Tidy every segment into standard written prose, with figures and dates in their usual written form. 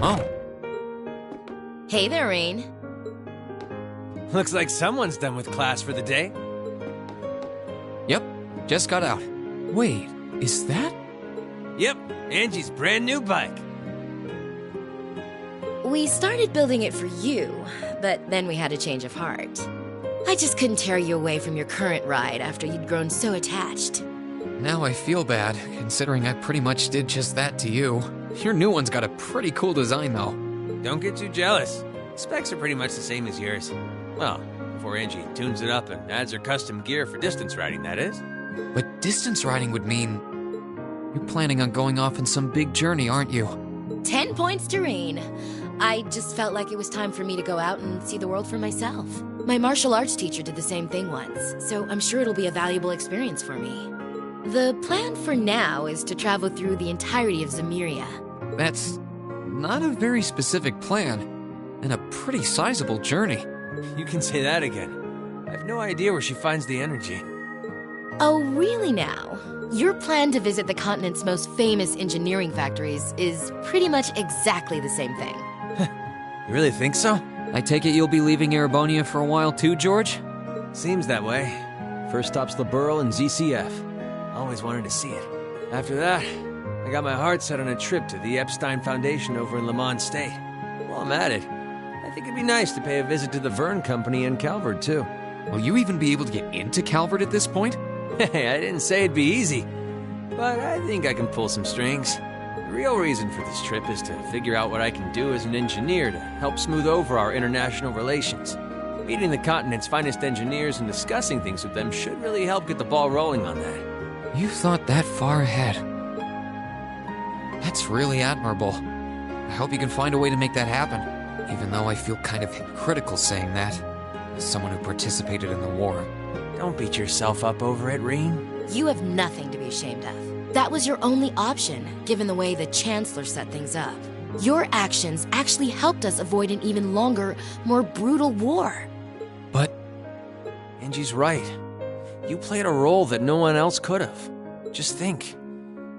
Oh. Hey there, Rain. Looks like someone's done with class for the day. Yep, just got out. Wait, is that? Yep, Angie's brand new bike. We started building it for you, but then we had a change of heart. I just couldn't tear you away from your current ride after you'd grown so attached. Now I feel bad, considering I pretty much did just that to you. Your new one's got a pretty cool design, though. Don't get too jealous. Specs are pretty much the same as yours. Well, before Angie tunes it up and adds her custom gear for distance riding, that is. But distance riding would mean... You're planning on going off on some big journey, aren't you? 10 points to Rain. I just felt like it was time for me to go out and see the world for myself. My martial arts teacher did the same thing once, so I'm sure it'll be a valuable experience for me. The plan for now is to travel through the entirety of Zemuria. That's not a very specific plan, and a pretty sizable journey. You can say that again. I have no idea where she finds the energy. Oh, really now? Your plan to visit the continent's most famous engineering factories is pretty much exactly the same thing. You really think so? I take it you'll be leaving Erebonia for a while too, George? Seems that way. First stop's Liberl and ZCF. Always wanted to see it. After that, I got my heart set on a trip to the Epstein Foundation over in Lamont State. While I'm at it, I think it'd be nice to pay a visit to the Verne Company in Calvert, too. Will you even be able to get into Calvert at this point? Hey, I didn't say it'd be easy, but I think I can pull some strings. The real reason for this trip is to figure out what I can do as an engineer to help smooth over our international relations. Meeting the continent's finest engineers and discussing things with them should really help get the ball rolling on that. You've thought that far ahead. That's really admirable. I hope you can find a way to make that happen, even though I feel kind of hypocritical saying that, as someone who participated in the war. Don't beat yourself up over it, Rean. You have nothing to be ashamed of. That was your only option, given the way the Chancellor set things up. Your actions actually helped us avoid an even longer, more brutal war. But... Angie's right. You played a role that no one else could have. Just think.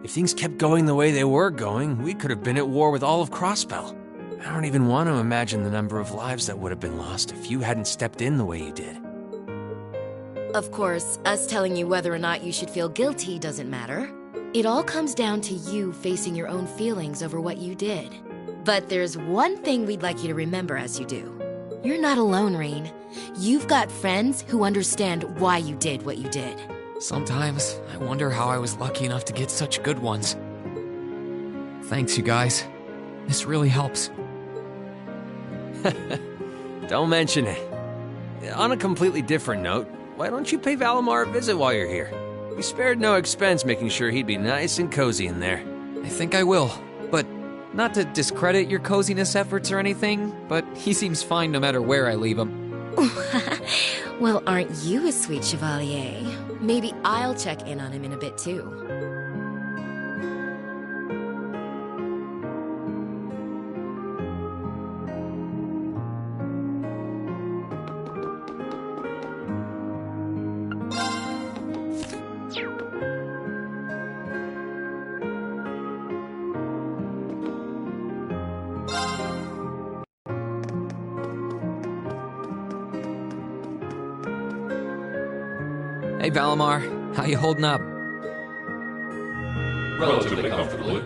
If things kept going the way they were going, we could have been at war with all of Crossbell. I don't even want to imagine the number of lives that would have been lost if you hadn't stepped in the way you did. Of course, us telling you whether or not you should feel guilty doesn't matter. It all comes down to you facing your own feelings over what you did. But there's one thing we'd like you to remember as you do. You're not alone, Rain. You've got friends who understand why you did what you did. Sometimes I wonder how I was lucky enough to get such good ones. Thanks, you guys. This really helps. Don't mention it. On a completely different note, why don't you pay Valimar a visit while you're here? We spared no expense making sure he'd be nice and cozy in there. I think I will, but not to discredit your coziness efforts or anything, but he seems fine no matter where I leave him. Well, aren't you a sweet chevalier? Maybe I'll check in on him in a bit too. Hey, Valimar. How you holding up? Relatively comfortably.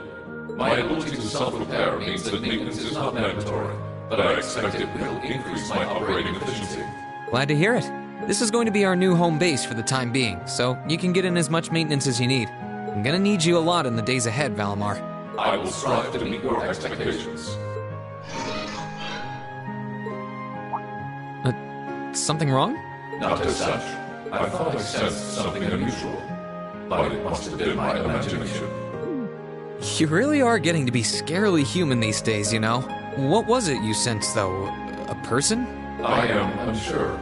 My ability to self-repair means that maintenance is not mandatory, but I expect it will increase my operating efficiency. Glad to hear it. This is going to be our new home base for the time being, so you can get in as much maintenance as you need. I'm gonna need you a lot in the days ahead, Valimar. I will strive to meet your expectations. Something wrong? Not as such. I thought I sensed something unusual, but it must have been my imagination. You really are getting to be scarily human these days, you know? What was it you sensed, though? A person? I am unsure.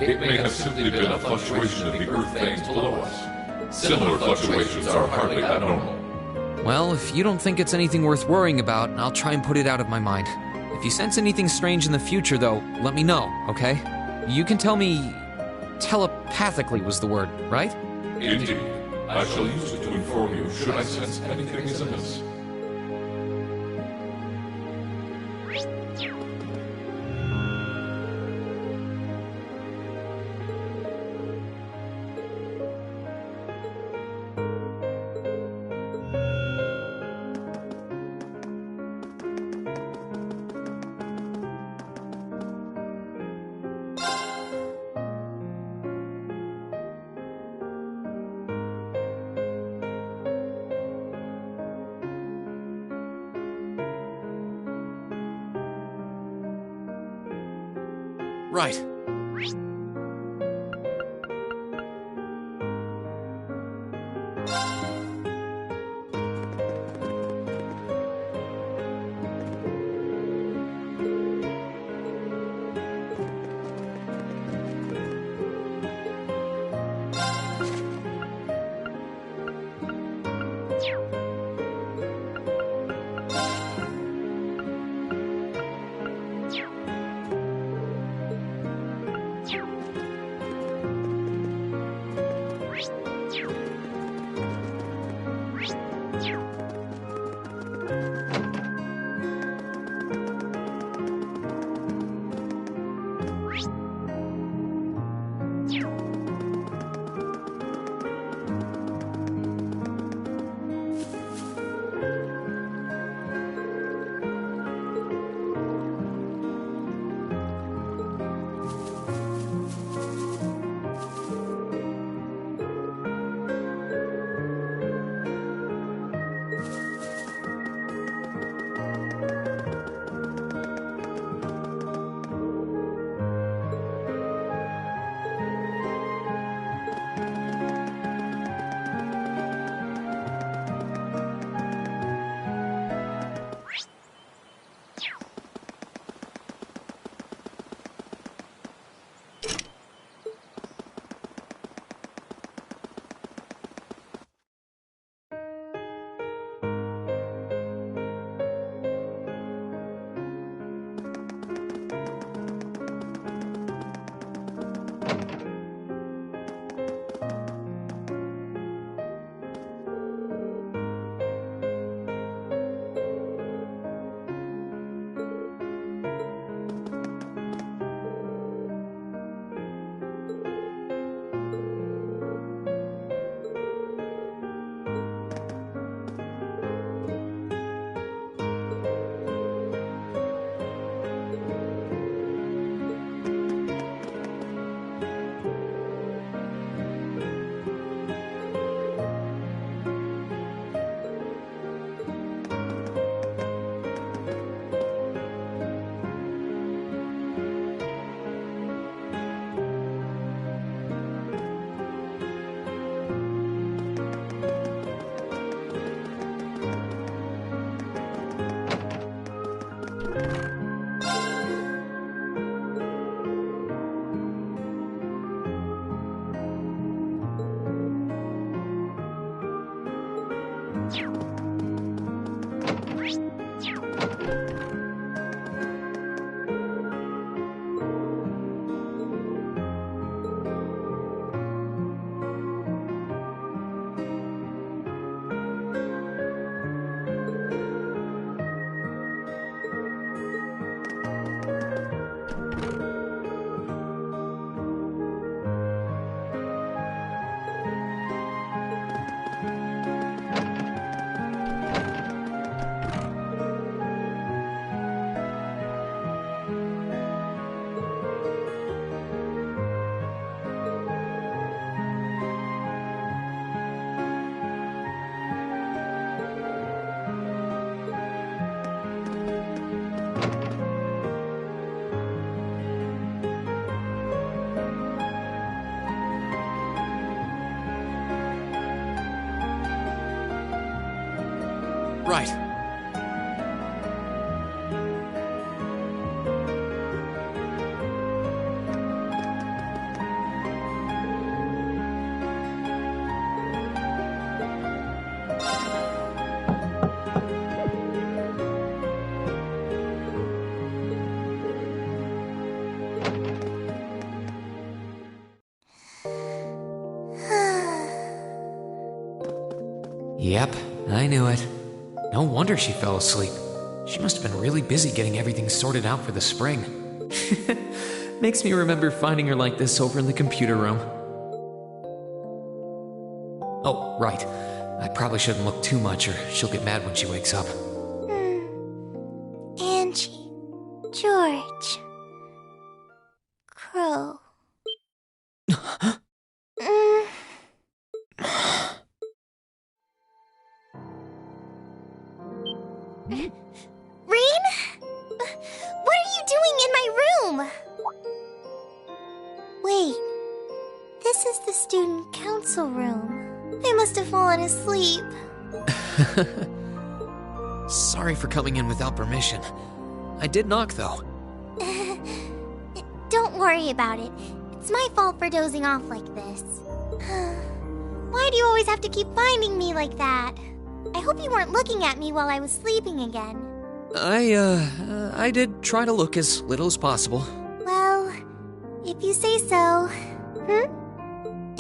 It may have simply been a fluctuation of the earth veins below us. Similar fluctuations are hardly abnormal. Well, if you don't think it's anything worth worrying about, I'll try and put it out of my mind. If you sense anything strange in the future, though, let me know, okay? You can tell me... telepathically was the word, right? Indeed. I shall use it to inform you should I sense anything is amiss. Right. right. Yep, I knew it. No wonder she fell asleep. She must have been really busy getting everything sorted out for the spring. Makes me remember finding her like this over in the computer room. Oh, right. I probably shouldn't look too much or she'll get mad when she wakes up. Angie, George, Crow. Rean? What are you doing in my room? Wait, this is the student council room. I must have fallen asleep. Sorry for coming in without permission. I did knock, though. Don't worry about it. It's my fault for dozing off like this. Why do you always have to keep finding me like that? I hope you weren't looking at me while I was sleeping again. I did try to look as little as possible. Well, if you say so.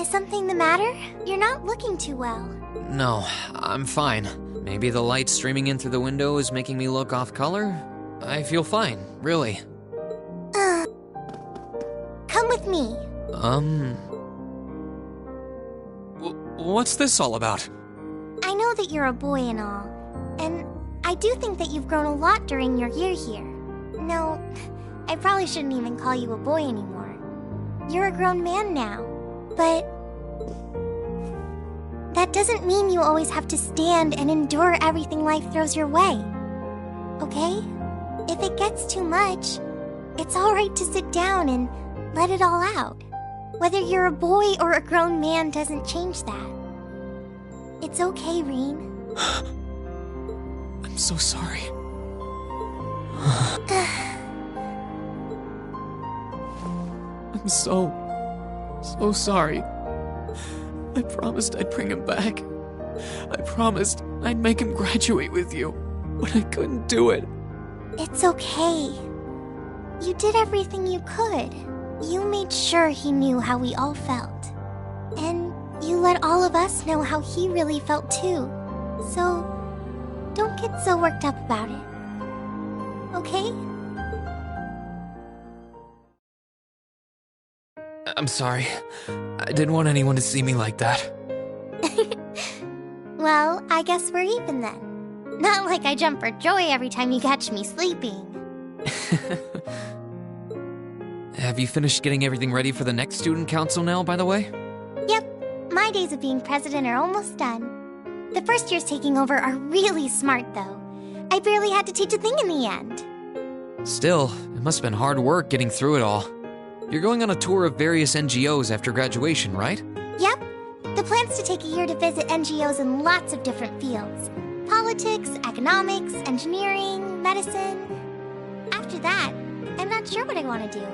Is something the matter? You're not looking too well. No, I'm fine. Maybe the light streaming in through the window is making me look off color? I feel fine, really. Come with me. What's this all about? I know that you're a boy and all, and I do think that you've grown a lot during your year here. No, I probably shouldn't even call you a boy anymore. You're a grown man now, but that doesn't mean you always have to stand and endure everything life throws your way. Okay? If it gets too much, it's alright to sit down and let it all out. Whether you're a boy or a grown man doesn't change that. It's okay, Rean. I'm so sorry. I'm so sorry. I promised I'd bring him back. I promised I'd make him graduate with you, but I couldn't do it. It's okay. You did everything you could. You made sure he knew how we all felt. And you let all of us know how he really felt too. So, don't get so worked up about it. Okay? I'm sorry. I didn't want anyone to see me like that. Well, I guess we're even then. Not like I jump for joy every time you catch me sleeping. Have you finished getting everything ready for the next student council now, by the way? Yep, my days of being president are almost done. The first years taking over are really smart, though. I barely had to teach a thing in the end. Still, it must have been hard work getting through it all. You're going on a tour of various NGOs after graduation, right? Yep. The plan's to take a year to visit NGOs in lots of different fields. Politics, economics, engineering, medicine. After that, I'm not sure what I want to do.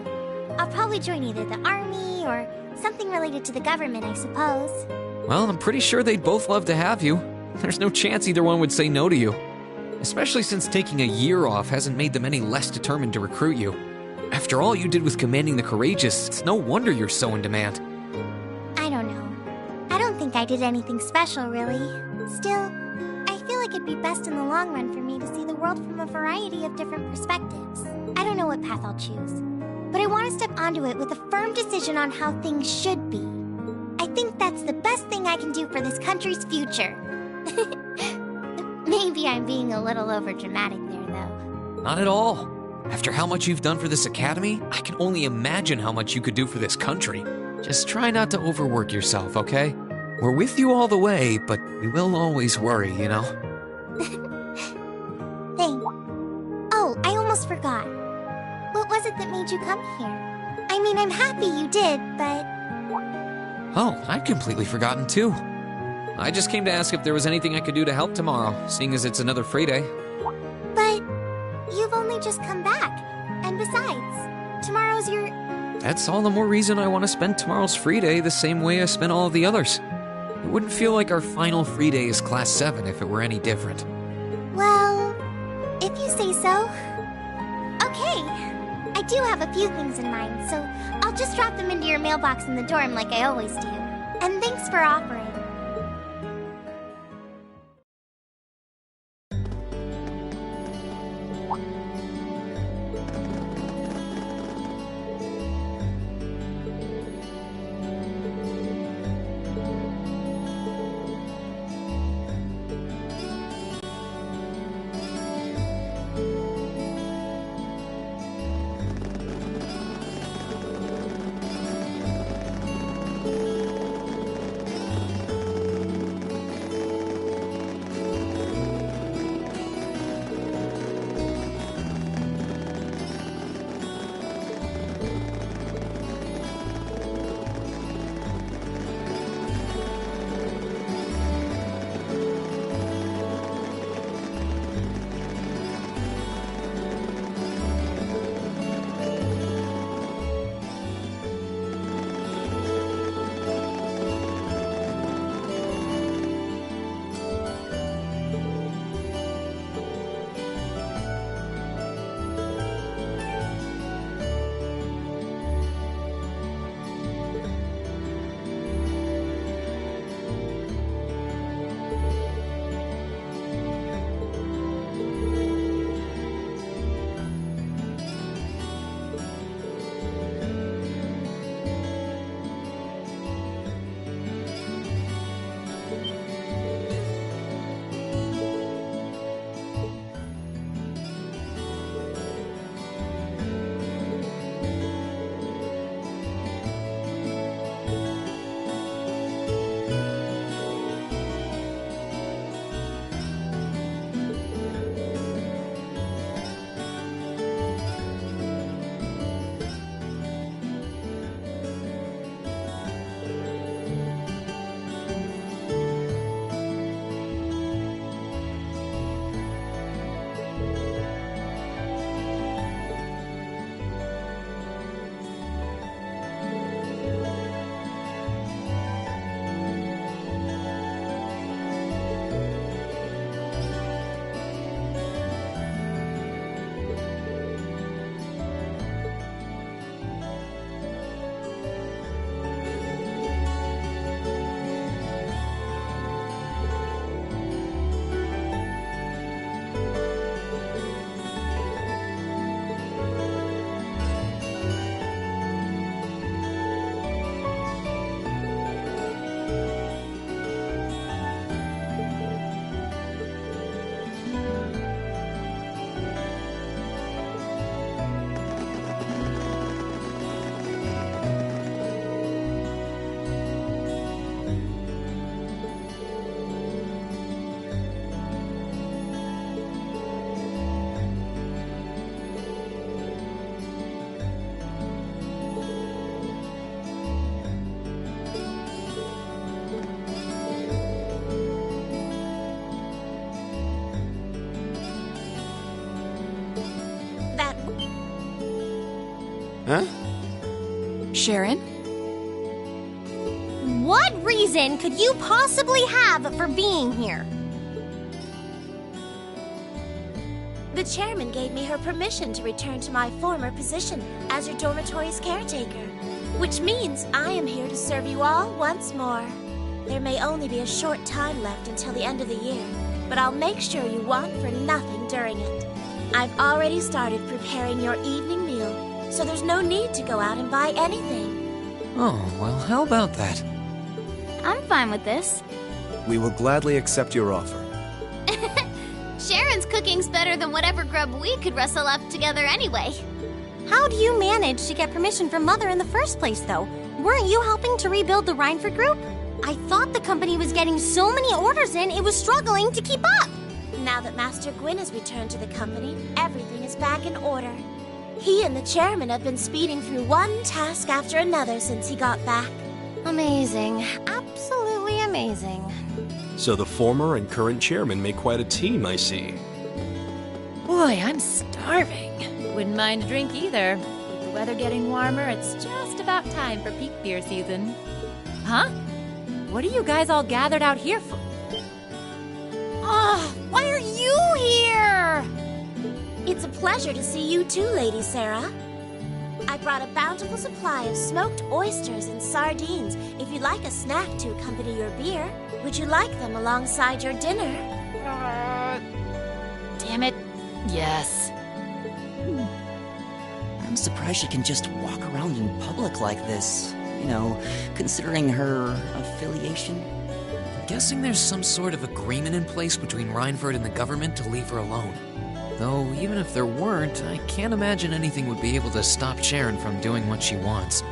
I'll probably join either the army or something related to the government, I suppose. Well, I'm pretty sure they'd both love to have you. There's no chance either one would say no to you. Especially since taking a year off hasn't made them any less determined to recruit you. After all you did with commanding the Courageous, it's no wonder you're so in demand. I don't know. I don't think I did anything special, really. Still, I feel like it'd be best in the long run for me to see the world from a variety of different perspectives. I don't know what path I'll choose, but I want to step onto it with a firm decision on how things should be. I think that's the best thing I can do for this country's future. Maybe I'm being a little overdramatic there, though. Not at all. After how much you've done for this academy, I can only imagine how much you could do for this country. Just try not to overwork yourself, okay? We're with you all the way, but we will always worry, you know? Thanks. Oh, I almost forgot. What was it that made you come here? I mean, I'm happy you did, but... Oh, I'd completely forgotten too. I just came to ask if there was anything I could do to help tomorrow, seeing as it's another free day. But you've only just come back. And besides, tomorrow's your... That's all the more reason I want to spend tomorrow's free day the same way I spent all of the others. It wouldn't feel like our final free day is Class 7 if it were any different. Well, if you say so. Okay. I do have a few things in mind, so I'll just drop them into your mailbox in the dorm like I always do. And thanks for offering. Huh? Sharon? What reason could you possibly have for being here? The chairman gave me her permission to return to my former position as your dormitory's caretaker, which means I am here to serve you all once more. There may only be a short time left until the end of the year, but I'll make sure you want for nothing during it. I've already started preparing your evening meal, so there's no need to go out and buy anything. Oh, well, how about that? I'm fine with this. We will gladly accept your offer. Sharon's cooking's better than whatever grub we could rustle up together anyway. How do you manage to get permission from Mother in the first place, though? Weren't you helping to rebuild the Reinford group? I thought the company was getting so many orders in, it was struggling to keep up. Now that Master Gwyn has returned to the company, everything is back in order. He and the chairman have been speeding through one task after another since he got back. Amazing. Absolutely amazing. So the former and current chairman make quite a team, I see. Boy, I'm starving. Wouldn't mind a drink either. With the weather getting warmer, it's just about time for peak beer season. Huh? What are you guys all gathered out here for? Oh, why are you here? It's a pleasure to see you too, Lady Sarah. I brought a bountiful supply of smoked oysters and sardines if you'd like a snack to accompany your beer. Would you like them alongside your dinner? Damn it. Yes. I'm surprised she can just walk around in public like this. You know, considering her affiliation. I'm guessing there's some sort of agreement in place between Reinford and the government to leave her alone. Though, even if there weren't, I can't imagine anything would be able to stop Sharon from doing what she wants.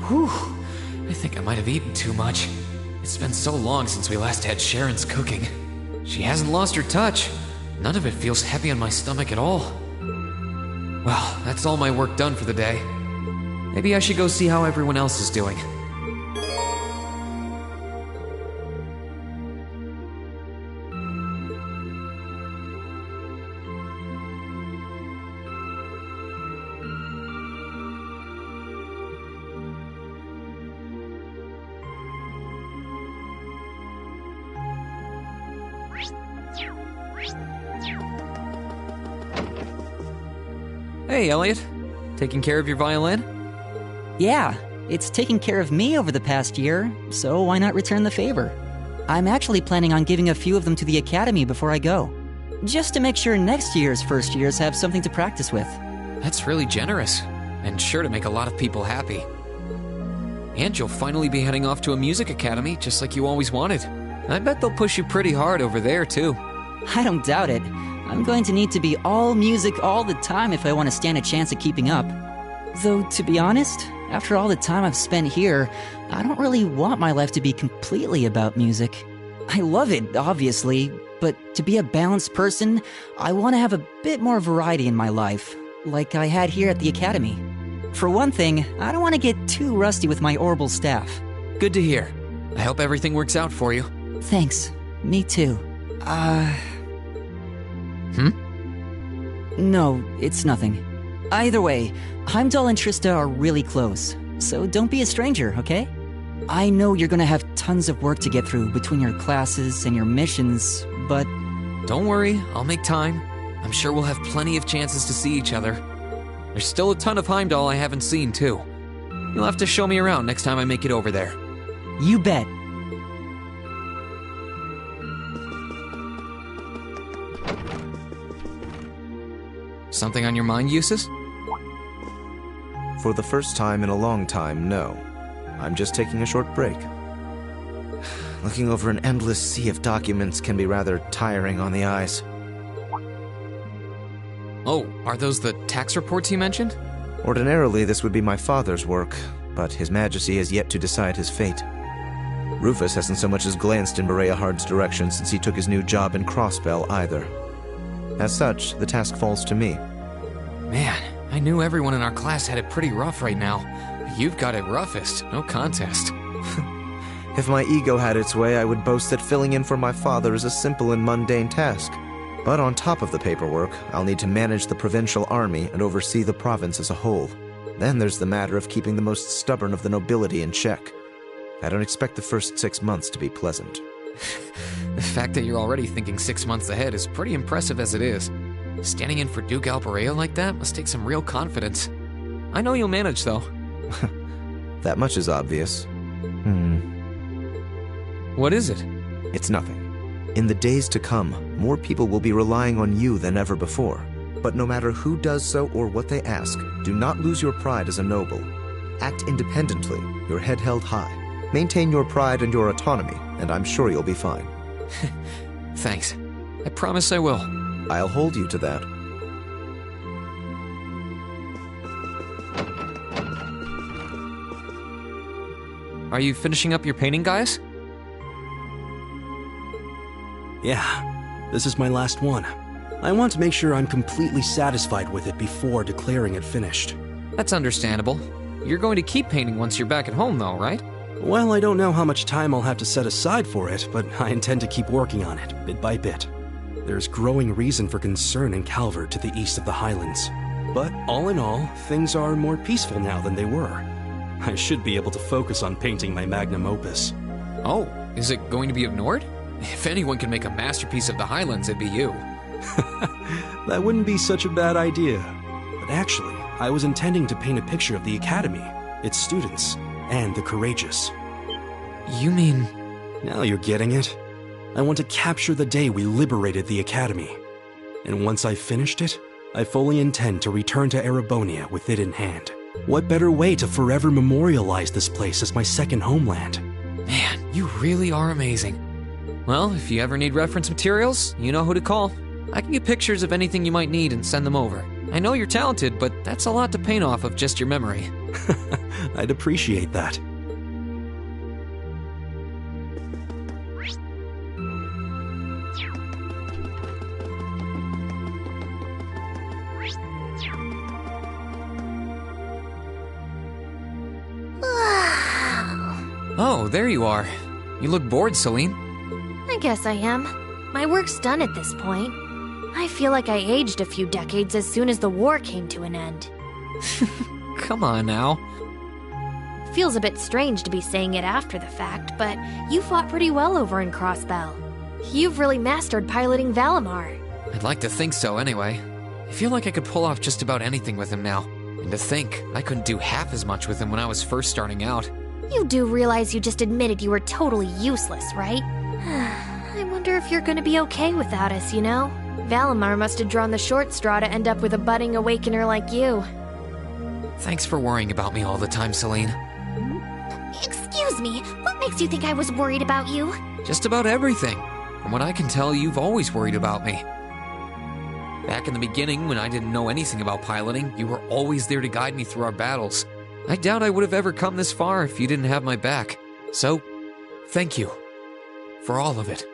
Whew, I think I might have eaten too much. It's been so long since we last had Sharon's cooking. She hasn't lost her touch. None of it feels heavy on my stomach at all. Well, that's all my work done for the day. Maybe I should go see how everyone else is doing. Hey, Elliot. Taking care of your violin? Yeah, it's taken care of me over the past year, so why not return the favor? I'm actually planning on giving a few of them to the Academy before I go. Just to make sure next year's first years have something to practice with. That's really generous, and sure to make a lot of people happy. And you'll finally be heading off to a music academy, just like you always wanted. I bet they'll push you pretty hard over there, too. I don't doubt it. I'm going to need to be all music all the time if I want to stand a chance at keeping up. Though, to be honest, after all the time I've spent here, I don't really want my life to be completely about music. I love it, obviously, but to be a balanced person, I want to have a bit more variety in my life, like I had here at the Academy. For one thing, I don't want to get too rusty with my orbital staff. Good to hear. I hope everything works out for you. Thanks. Me too. No, it's nothing. Either way, Heimdall and Trista are really close, so don't be a stranger, okay? I know you're gonna have tons of work to get through between your classes and your missions, but... Don't worry, I'll make time. I'm sure we'll have plenty of chances to see each other. There's still a ton of Heimdall I haven't seen, too. You'll have to show me around next time I make it over there. You bet. Something on your mind, Eustace? For the first time in a long time, no. I'm just taking a short break. Looking over an endless sea of documents can be rather tiring on the eyes. Oh, are those the tax reports you mentioned? Ordinarily, this would be my father's work, but His Majesty has yet to decide his fate. Rufus hasn't so much as glanced in Berea Hard's direction since he took his new job in Crossbell either. As such, the task falls to me. Man, I knew everyone in our class had it pretty rough right now. You've got it roughest, no contest. If my ego had its way, I would boast that filling in for my father is a simple and mundane task. But on top of the paperwork, I'll need to manage the provincial army and oversee the province as a whole. Then there's the matter of keeping the most stubborn of the nobility in check. I don't expect the first 6 months to be pleasant. The fact that you're already thinking 6 months ahead is pretty impressive as it is. Standing in for Duke Alberea like that must take some real confidence. I know you'll manage, though. That much is obvious. What is it? It's nothing. In the days to come, more people will be relying on you than ever before. But no matter who does so or what they ask, do not lose your pride as a noble. Act independently, your head held high. Maintain your pride and your autonomy, and I'm sure you'll be fine. Thanks. I promise I will. I'll hold you to that. Are you finishing up your painting, guys? Yeah, this is my last one. I want to make sure I'm completely satisfied with it before declaring it finished. That's understandable. You're going to keep painting once you're back at home, though, right? Well, I don't know how much time I'll have to set aside for it, but I intend to keep working on it, bit by bit. There's growing reason for concern in Calvert to the east of the Highlands. But all in all, things are more peaceful now than they were. I should be able to focus on painting my magnum opus. Oh, is it going to be of Nord? If anyone can make a masterpiece of the Highlands, it'd be you. That wouldn't be such a bad idea. But actually, I was intending to paint a picture of the Academy, its students, and the courageous. You mean... Now you're getting it. I want to capture the day we liberated the Academy. And once I've finished it, I fully intend to return to Erebonia with it in hand. What better way to forever memorialize this place as my second homeland? Man, you really are amazing. Well, if you ever need reference materials, you know who to call. I can get pictures of anything you might need and send them over. I know you're talented, but that's a lot to paint off of just your memory. I'd appreciate that. Oh, there you are. You look bored, Celine. I guess I am. My work's done at this point. I feel like I aged a few decades as soon as the war came to an end. Come on now. Feels a bit strange to be saying it after the fact, but you fought pretty well over in Crossbell. You've really mastered piloting Valimar. I'd like to think so anyway. I feel like I could pull off just about anything with him now. And to think, I couldn't do half as much with him when I was first starting out. You do realize you just admitted you were totally useless, right? I wonder if you're gonna be okay without us, you know? Valimar must have drawn the short straw to end up with a budding awakener like you. Thanks for worrying about me all the time, Celine. Excuse me, what makes you think I was worried about you? Just about everything. From what I can tell, you've always worried about me. Back in the beginning, when I didn't know anything about piloting, you were always there to guide me through our battles. I doubt I would have ever come this far if you didn't have my back. So, thank you. For all of it.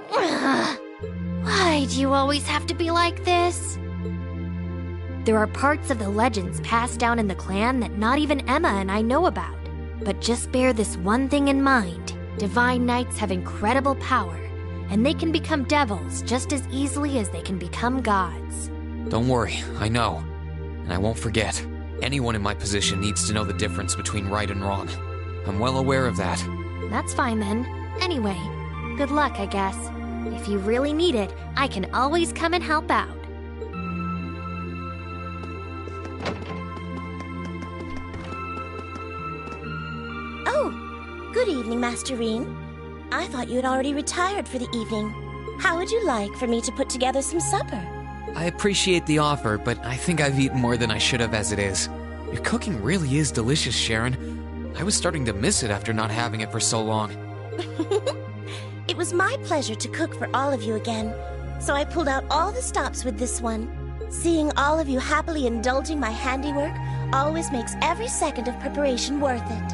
Why do you always have to be like this? There are parts of the legends passed down in the clan that not even Emma and I know about. But just bear this one thing in mind. Divine Knights have incredible power, and they can become devils just as easily as they can become gods. Don't worry, I know. And I won't forget. Anyone in my position needs to know the difference between right and wrong. I'm well aware of that. That's fine then. Anyway, good luck, I guess. If you really need it, I can always come and help out. Oh, good evening, Master Rean. I thought you had already retired for the evening. How would you like for me to put together some supper? I appreciate the offer, but I think I've eaten more than I should have as it is. Your cooking really is delicious, Sharon. I was starting to miss it after not having it for so long. It was my pleasure to cook for all of you again, so I pulled out all the stops with this one. Seeing all of you happily indulging my handiwork always makes every second of preparation worth it.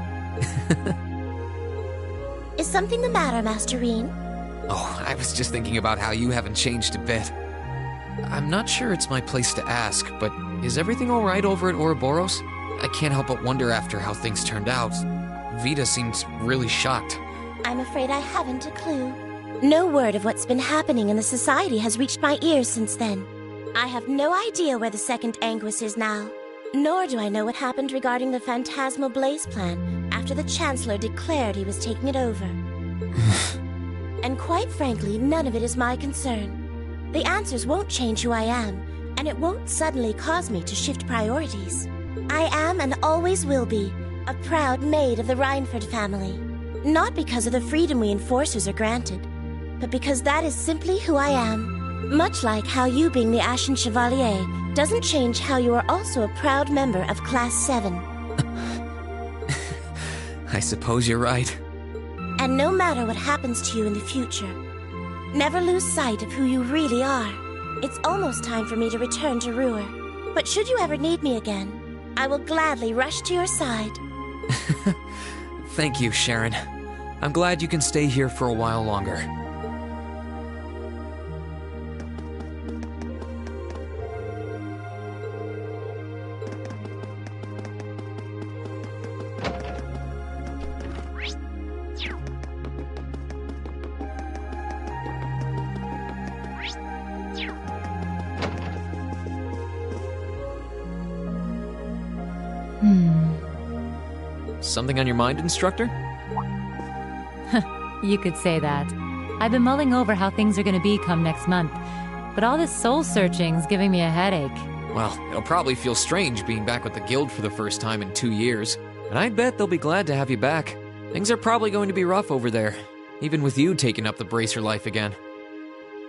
Is something the matter, Master Rean? Oh, I was just thinking about how you haven't changed a bit. I'm not sure it's my place to ask, but is everything all right over at Ouroboros? I can't help but wonder after how things turned out. Vita seems really shocked. I'm afraid I haven't a clue. No word of what's been happening in the Society has reached my ears since then. I have no idea where the second Anguis is now. Nor do I know what happened regarding the Phantasmal Blaze plan after the Chancellor declared he was taking it over. And quite frankly, none of it is my concern. The answers won't change who I am, and it won't suddenly cause me to shift priorities. I am and always will be a proud maid of the Reinford family. Not because of the freedom we enforcers are granted, but because that is simply who I am. Much like how you being the Ashen Chevalier doesn't change how you are also a proud member of Class 7. I suppose you're right. And no matter what happens to you in the future, never lose sight of who you really are. It's almost time for me to return to Ruhr. But should you ever need me again, I will gladly rush to your side. Thank you, Sharon. I'm glad you can stay here for a while longer. Something on your mind, instructor? You could say that. I've been mulling over how things are gonna be come next month, but all this soul-searching's giving me a headache. Well, it'll probably feel strange being back with the guild for the first time in 2 years, but I'd bet they'll be glad to have you back. Things are probably going to be rough over there, even with you taking up the bracer life again.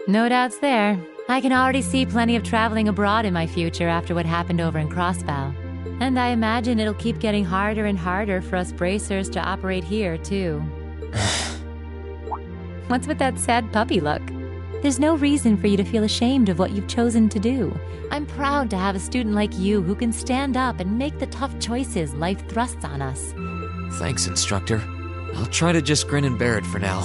No doubts there. I can already see plenty of traveling abroad in my future after what happened over in Crossbow. And I imagine it'll keep getting harder and harder for us bracers to operate here, too. What's with that sad puppy look? There's no reason for you to feel ashamed of what you've chosen to do. I'm proud to have a student like you who can stand up and make the tough choices life thrusts on us. Thanks, instructor. I'll try to just grin and bear it for now.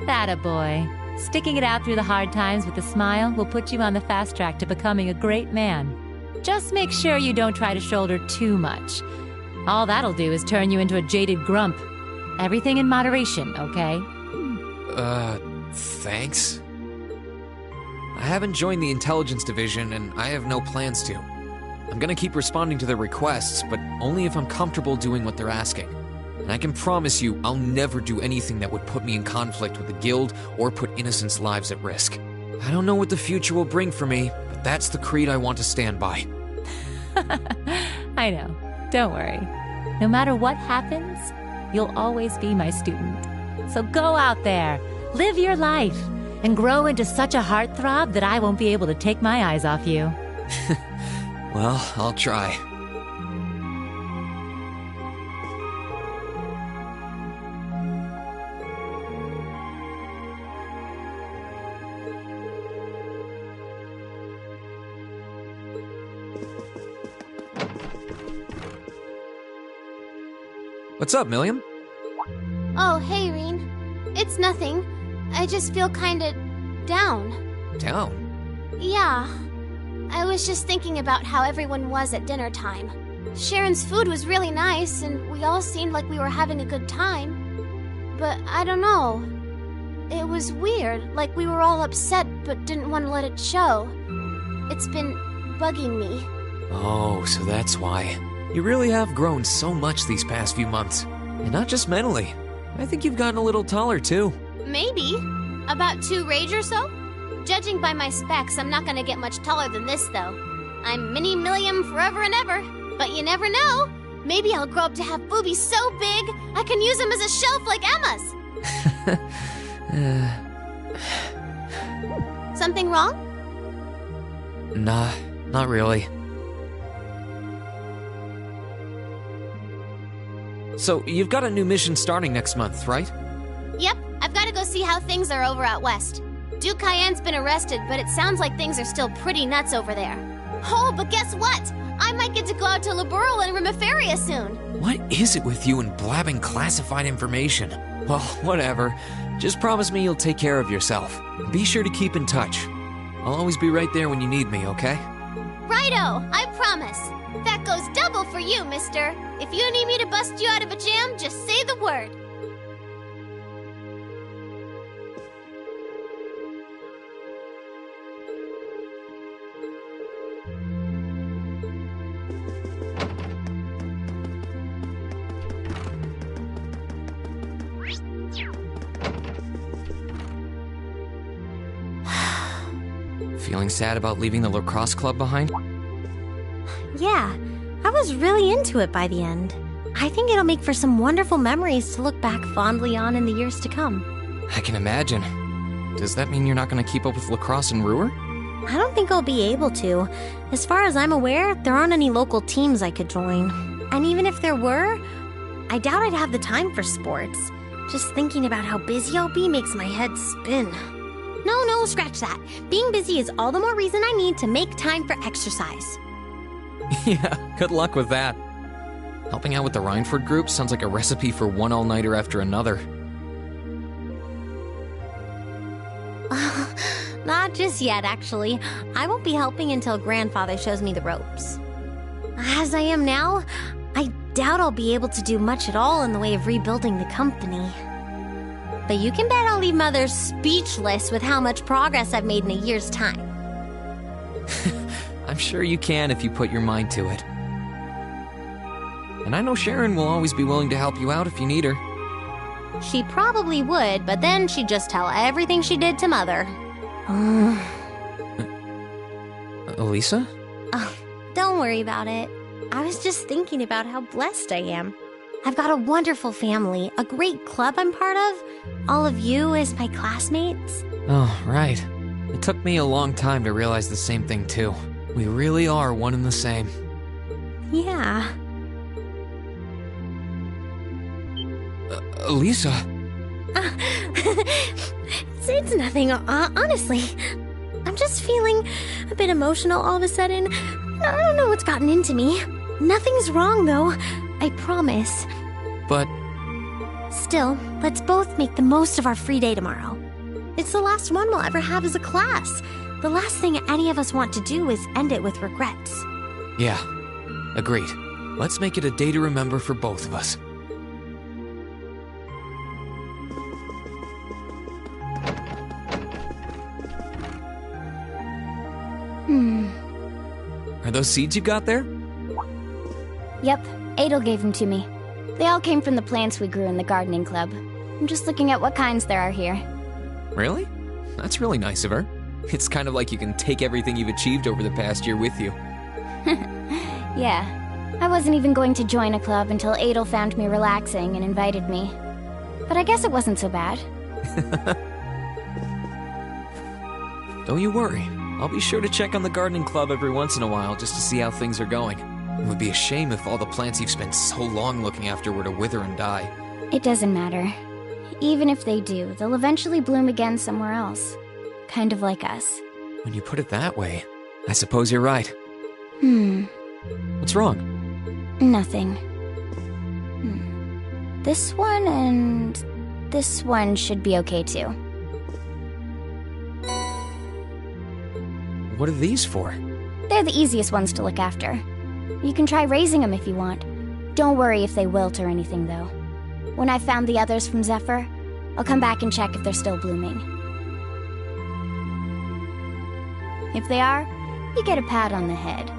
Attaboy. Sticking it out through the hard times with a smile will put you on the fast track to becoming a great man. Just make sure you don't try to shoulder too much. All that'll do is turn you into a jaded grump. Everything in moderation, okay? Thanks? I haven't joined the intelligence division, and I have no plans to. I'm gonna keep responding to their requests, but only if I'm comfortable doing what they're asking. And I can promise you, I'll never do anything that would put me in conflict with the guild or put innocents' lives at risk. I don't know what the future will bring for me, but that's the creed I want to stand by. I know. Don't worry. No matter what happens, you'll always be my student. So go out there, live your life, and grow into such a heartthrob that I won't be able to take my eyes off you. Well, I'll try. What's up, Milliam? Oh, hey, Rean. It's nothing. I just feel kinda down. Down? Yeah. I was just thinking about how everyone was at dinner time. Sharon's food was really nice, and we all seemed like we were having a good time. But I don't know. It was weird, like we were all upset but didn't want to let it show. It's been bugging me. Oh, so that's why. You really have grown so much these past few months. And not just mentally. I think you've gotten a little taller, too. Maybe. About 2 rage or so? Judging by my specs, I'm not gonna get much taller than this, though. I'm Mini Milliam forever and ever. But you never know. Maybe I'll grow up to have boobies so big, I can use them as a shelf like Emma's. Something wrong? Nah, not really. So, you've got a new mission starting next month, right? Yep, I've got to go see how things are over out west. Duke Cayenne's been arrested, but it sounds like things are still pretty nuts over there. Oh, but guess what? I might get to go out to Laburel and Rimiferia soon. What is it with you and blabbing classified information? Well, whatever. Just promise me you'll take care of yourself. Be sure to keep in touch. I'll always be right there when you need me, okay? Righto, I promise. That goes double for you, mister. If you need me to bust you out of a jam, just say the word. Feeling sad about leaving the lacrosse club behind? Yeah, I was really into it by the end. I think it'll make for some wonderful memories to look back fondly on in the years to come. I can imagine. Does that mean you're not going to keep up with lacrosse in Ruhr? I don't think I'll be able to. As far as I'm aware, there aren't any local teams I could join. And even if there were, I doubt I'd have the time for sports. Just thinking about how busy I'll be makes my head spin. No, scratch that. Being busy is all the more reason I need to make time for exercise. Yeah, good luck with that. Helping out with the Rhineford group sounds like a recipe for one all-nighter after another. Not just yet, actually. I won't be helping until Grandfather shows me the ropes. As I am now, I doubt I'll be able to do much at all in the way of rebuilding the company. But you can bet I'll leave Mother speechless with how much progress I've made in a year's time. I'm sure you can if you put your mind to it. And I know Sharon will always be willing to help you out if you need her. She probably would, but then she'd just tell everything she did to Mother. Elisa? Oh, don't worry about it. I was just thinking about how blessed I am. I've got a wonderful family, a great club I'm part of, all of you as my classmates. Oh, right. It took me a long time to realize the same thing, too. We really are one and the same. Yeah. Elisa? It's nothing, honestly. I'm just feeling a bit emotional all of a sudden. I don't know what's gotten into me. Nothing's wrong, though. I promise. But... Still, let's both make the most of our free day tomorrow. It's the last one we'll ever have as a class. The last thing any of us want to do is end it with regrets. Yeah, agreed. Let's make it a day to remember for both of us. Are those seeds you got there? Yep, Adel gave them to me. They all came from the plants we grew in the gardening club. I'm just looking at what kinds there are here. Really? That's really nice of her. It's kind of like you can take everything you've achieved over the past year with you. Yeah. I wasn't even going to join a club until Adel found me relaxing and invited me. But I guess it wasn't so bad. Don't you worry. I'll be sure to check on the gardening club every once in a while just to see how things are going. It would be a shame if all the plants you've spent so long looking after were to wither and die. It doesn't matter. Even if they do, they'll eventually bloom again somewhere else. Kind of like us. When you put it that way, I suppose you're right. What's wrong? Nothing. This one and this one should be okay too. What are these for? They're the easiest ones to look after. You can try raising them if you want. Don't worry if they wilt or anything, though. When I've found the others from Zephyr, I'll come back and check if they're still blooming. If they are, you get a pat on the head.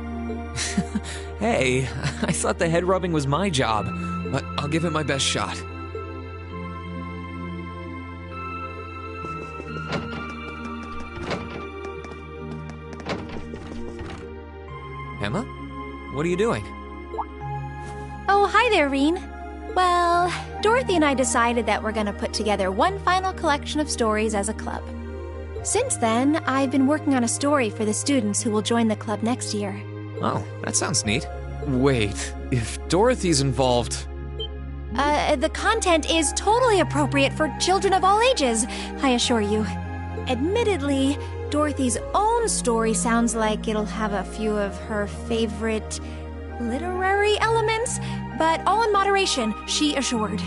Hey, I thought the head rubbing was my job, but I'll give it my best shot. Emma? What are you doing? Oh, hi there, Reen. Well, Dorothy and I decided that we're gonna put together one final collection of stories as a club. Since then, I've been working on a story for the students who will join the club next year. Oh, that sounds neat. Wait, if Dorothy's involved... The content is totally appropriate for children of all ages, I assure you. Admittedly, Dorothy's own story sounds like it'll have a few of her favorite literary elements, but all in moderation, she assured.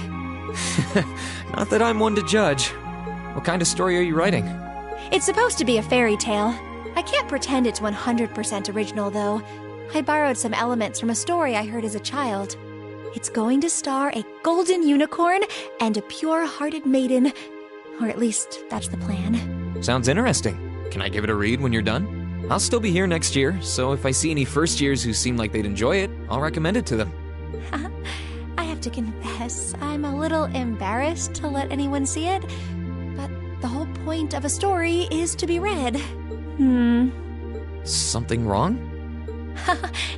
Not that I'm one to judge. What kind of story are you writing? It's supposed to be a fairy tale. I can't pretend it's 100% original, though. I borrowed some elements from a story I heard as a child. It's going to star a golden unicorn and a pure-hearted maiden. Or at least, that's the plan. Sounds interesting. Can I give it a read when you're done? I'll still be here next year, so if I see any first years who seem like they'd enjoy it, I'll recommend it to them. I have to confess, I'm a little embarrassed to let anyone see it, but the whole point of a story is to be read. Something wrong?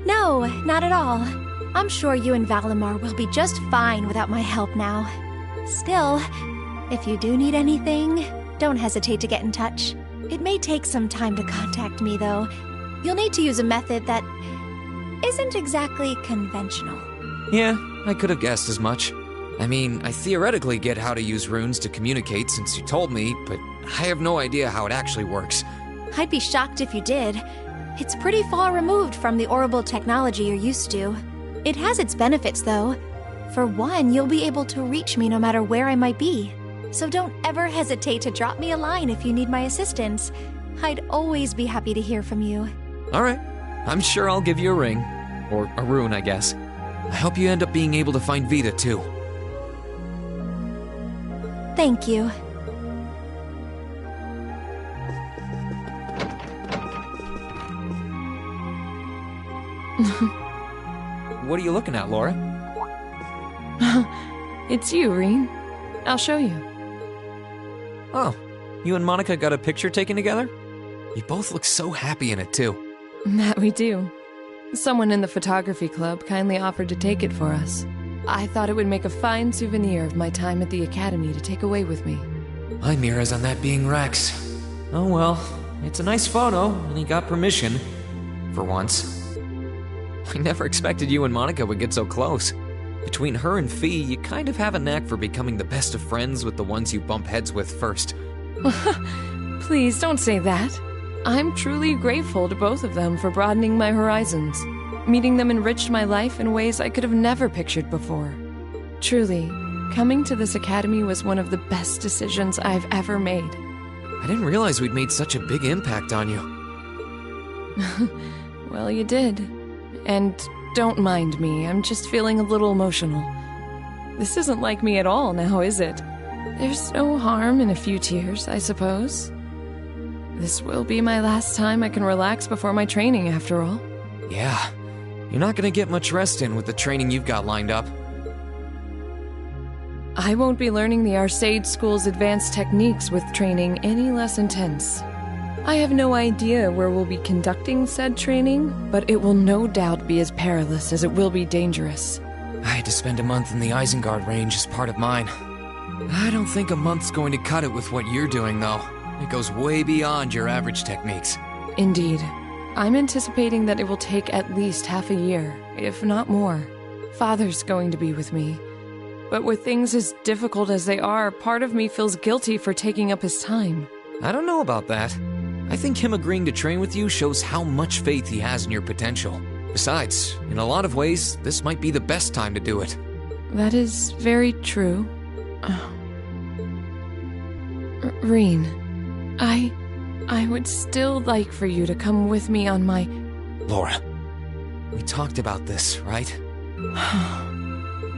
No, not at all. I'm sure you and Valimar will be just fine without my help now. Still, if you do need anything, don't hesitate to get in touch. It may take some time to contact me, though. You'll need to use a method that isn't exactly conventional. Yeah, I could have guessed as much. I mean, I theoretically get how to use runes to communicate since you told me, but I have no idea how it actually works. I'd be shocked if you did. It's pretty far removed from the orbital technology you're used to. It has its benefits, though. For one, you'll be able to reach me no matter where I might be. So don't ever hesitate to drop me a line if you need my assistance. I'd always be happy to hear from you. Alright, I'm sure I'll give you a ring. Or a rune, I guess. I hope you end up being able to find Vita, too. Thank you. What are you looking at, Laura? It's you, Rean. I'll show you. Oh, you and Monica got a picture taken together? You both look so happy in it, too. That we do. Someone in the photography club kindly offered to take it for us. I thought it would make a fine souvenir of my time at the academy to take away with me. My mirror's on that being Rex. Oh well, it's a nice photo, and he got permission. For once. I never expected you and Monica would get so close. Between her and Fee, you kind of have a knack for becoming the best of friends with the ones you bump heads with first. Please don't say that. I'm truly grateful to both of them for broadening my horizons. Meeting them enriched my life in ways I could have never pictured before. Truly, coming to this academy was one of the best decisions I've ever made. I didn't realize we'd made such a big impact on you. Well, you did. And don't mind me, I'm just feeling a little emotional. This isn't like me at all now, is it? There's no harm in a few tears, I suppose. This will be my last time I can relax before my training, after all. Yeah, you're not gonna get much rest in with the training you've got lined up. I won't be learning the Arcade School's advanced techniques with training any less intense. I have no idea where we'll be conducting said training, but it will no doubt be as perilous as it will be dangerous. I had to spend a month in the Isengard range as part of mine. I don't think a month's going to cut it with what you're doing, though. It goes way beyond your average techniques. Indeed. I'm anticipating that it will take at least half a year, if not more. Father's going to be with me. But with things as difficult as they are, part of me feels guilty for taking up his time. I don't know about that. I think him agreeing to train with you shows how much faith he has in your potential. Besides, in a lot of ways, this might be the best time to do it. That is very true. Rean, I would still like for you to come with me on my... Laura, we talked about this, right?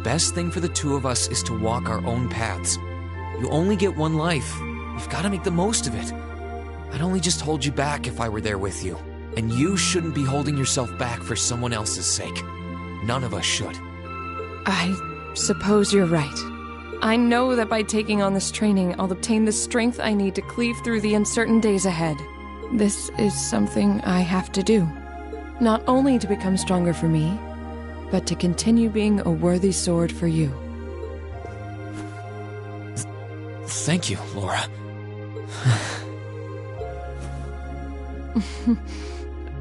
Best thing for the two of us is to walk our own paths. You only get one life. You've got to make the most of it. I'd only just hold you back if I were there with you. And you shouldn't be holding yourself back for someone else's sake. None of us should. I suppose you're right. I know that by taking on this training, I'll obtain the strength I need to cleave through the uncertain days ahead. This is something I have to do. Not only to become stronger for me, but to continue being a worthy sword for you. Thank you, Laura.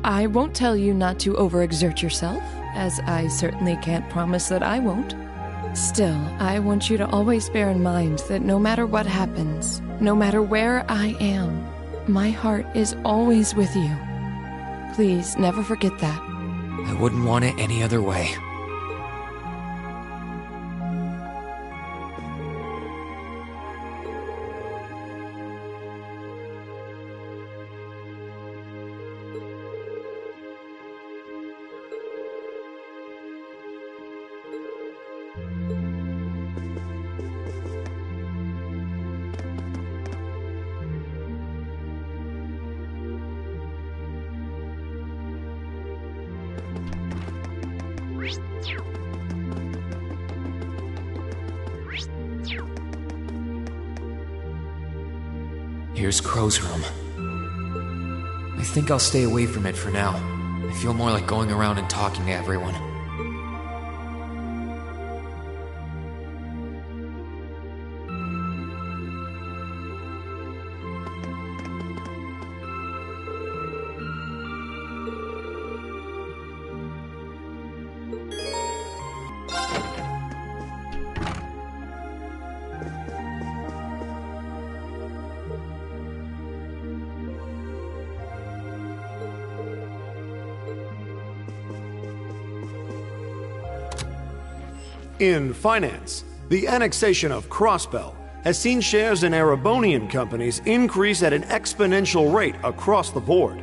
I won't tell you not to overexert yourself, as I certainly can't promise that I won't. Still, I want you to always bear in mind that no matter what happens, no matter where I am, my heart is always with you. Please never forget that. I wouldn't want it any other way. Here's Crow's room. I think I'll stay away from it for now. I feel more like going around and talking to everyone. In finance, the annexation of Crossbell has seen shares in Erebonian companies increase at an exponential rate across the board.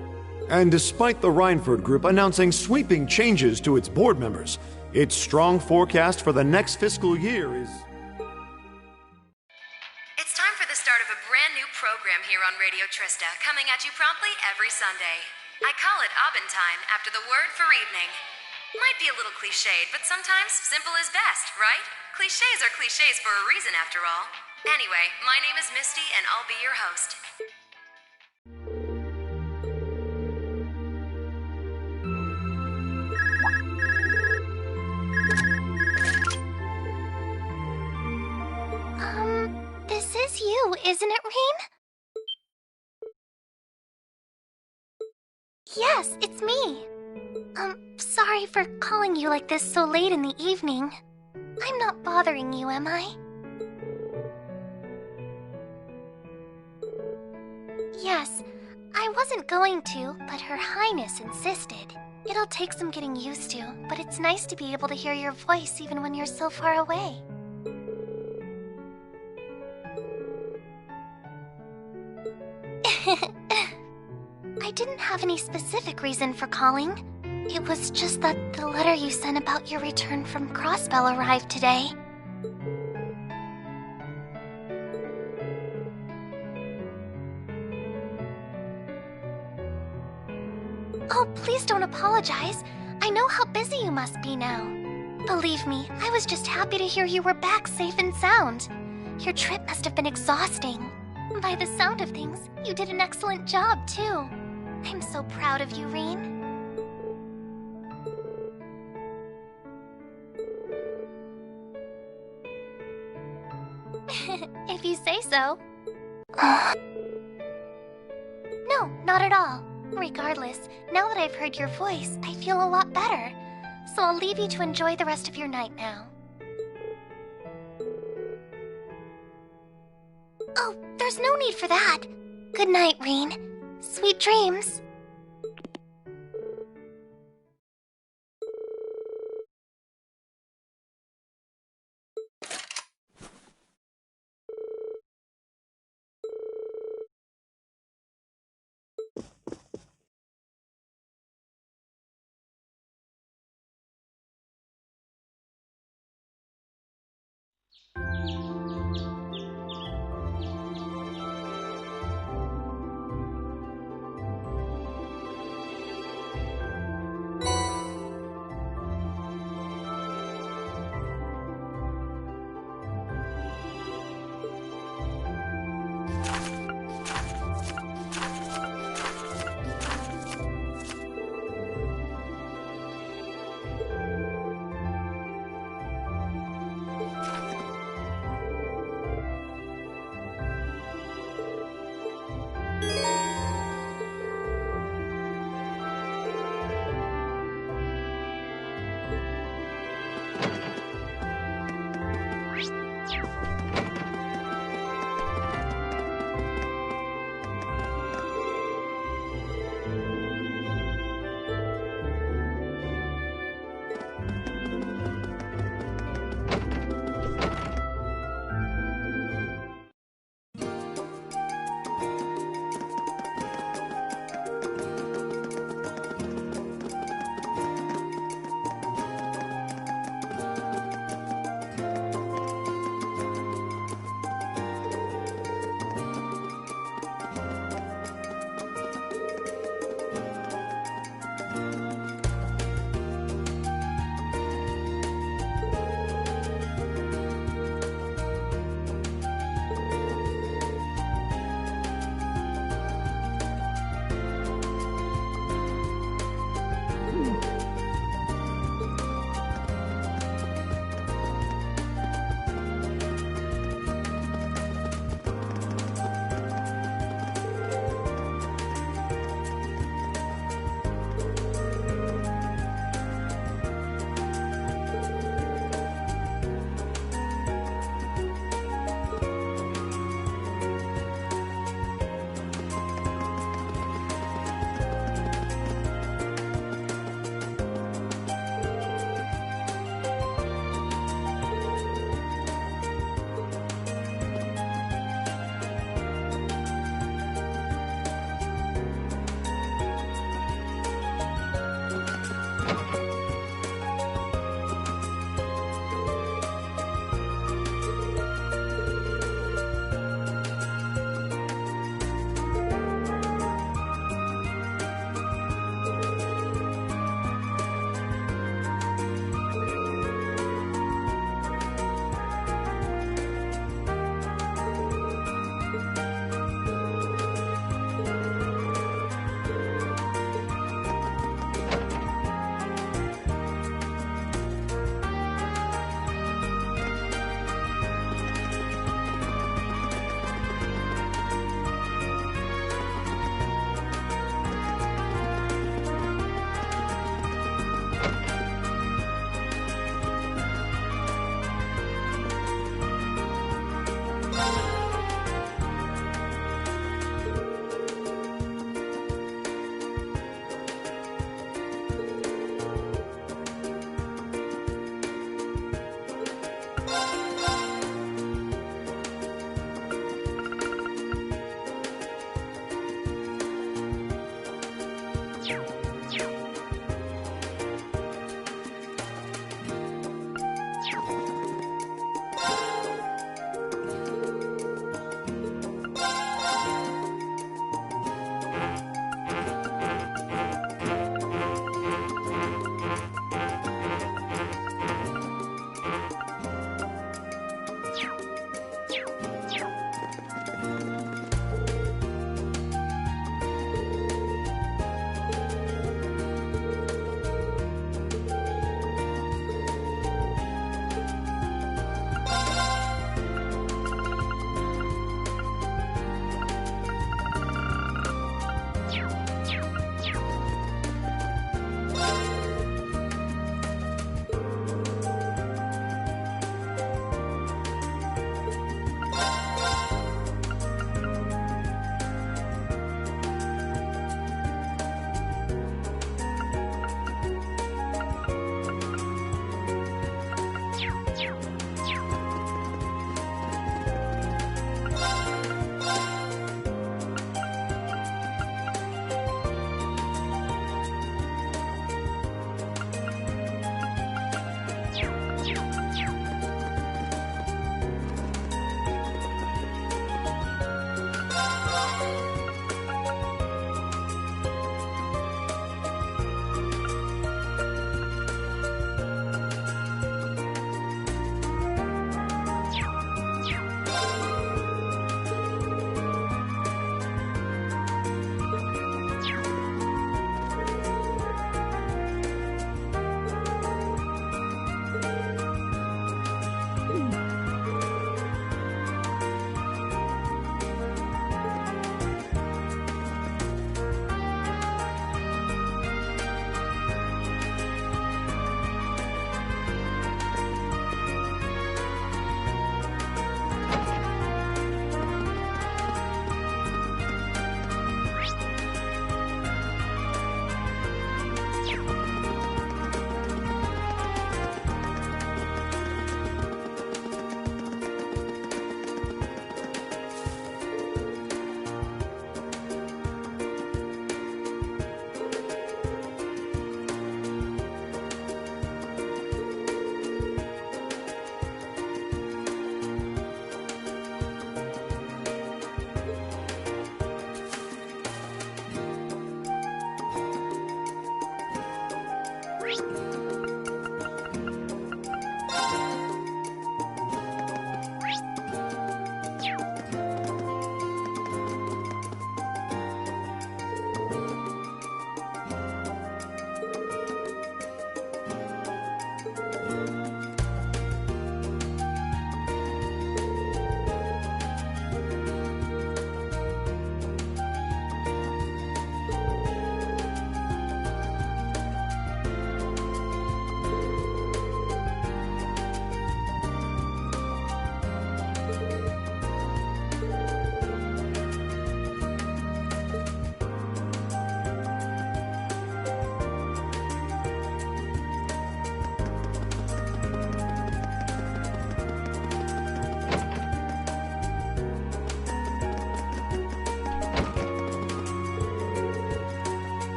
And despite the Reinford Group announcing sweeping changes to its board members, its strong forecast for the next fiscal year is... It's time for the start of a brand new program here on Radio Trista, coming at you promptly every Sunday. I call it Abendtime after the word for evening. Might be a little cliched, but sometimes simple is best, right? Clichés are clichés for a reason, after all. Anyway, my name is Misty, and I'll be your host. This is you, isn't it, Rean? Yes, it's me. Sorry for calling you like this so late in the evening. I'm not bothering you, am I? Yes, I wasn't going to, but Her Highness insisted. It'll take some getting used to, but it's nice to be able to hear your voice even when you're so far away. I didn't have any specific reason for calling. It was just that the letter you sent about your return from Crossbell arrived today. Oh, please don't apologize. I know how busy you must be now. Believe me, I was just happy to hear you were back safe and sound. Your trip must have been exhausting. By the sound of things, you did an excellent job, too. I'm so proud of you, Rean. If you say so. No, not at all. Regardless, now that I've heard your voice, I feel a lot better. So I'll leave you to enjoy the rest of your night now. Oh, there's no need for that. Good night, Rean. Sweet dreams.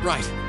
Right.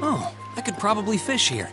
Oh, I could probably fish here.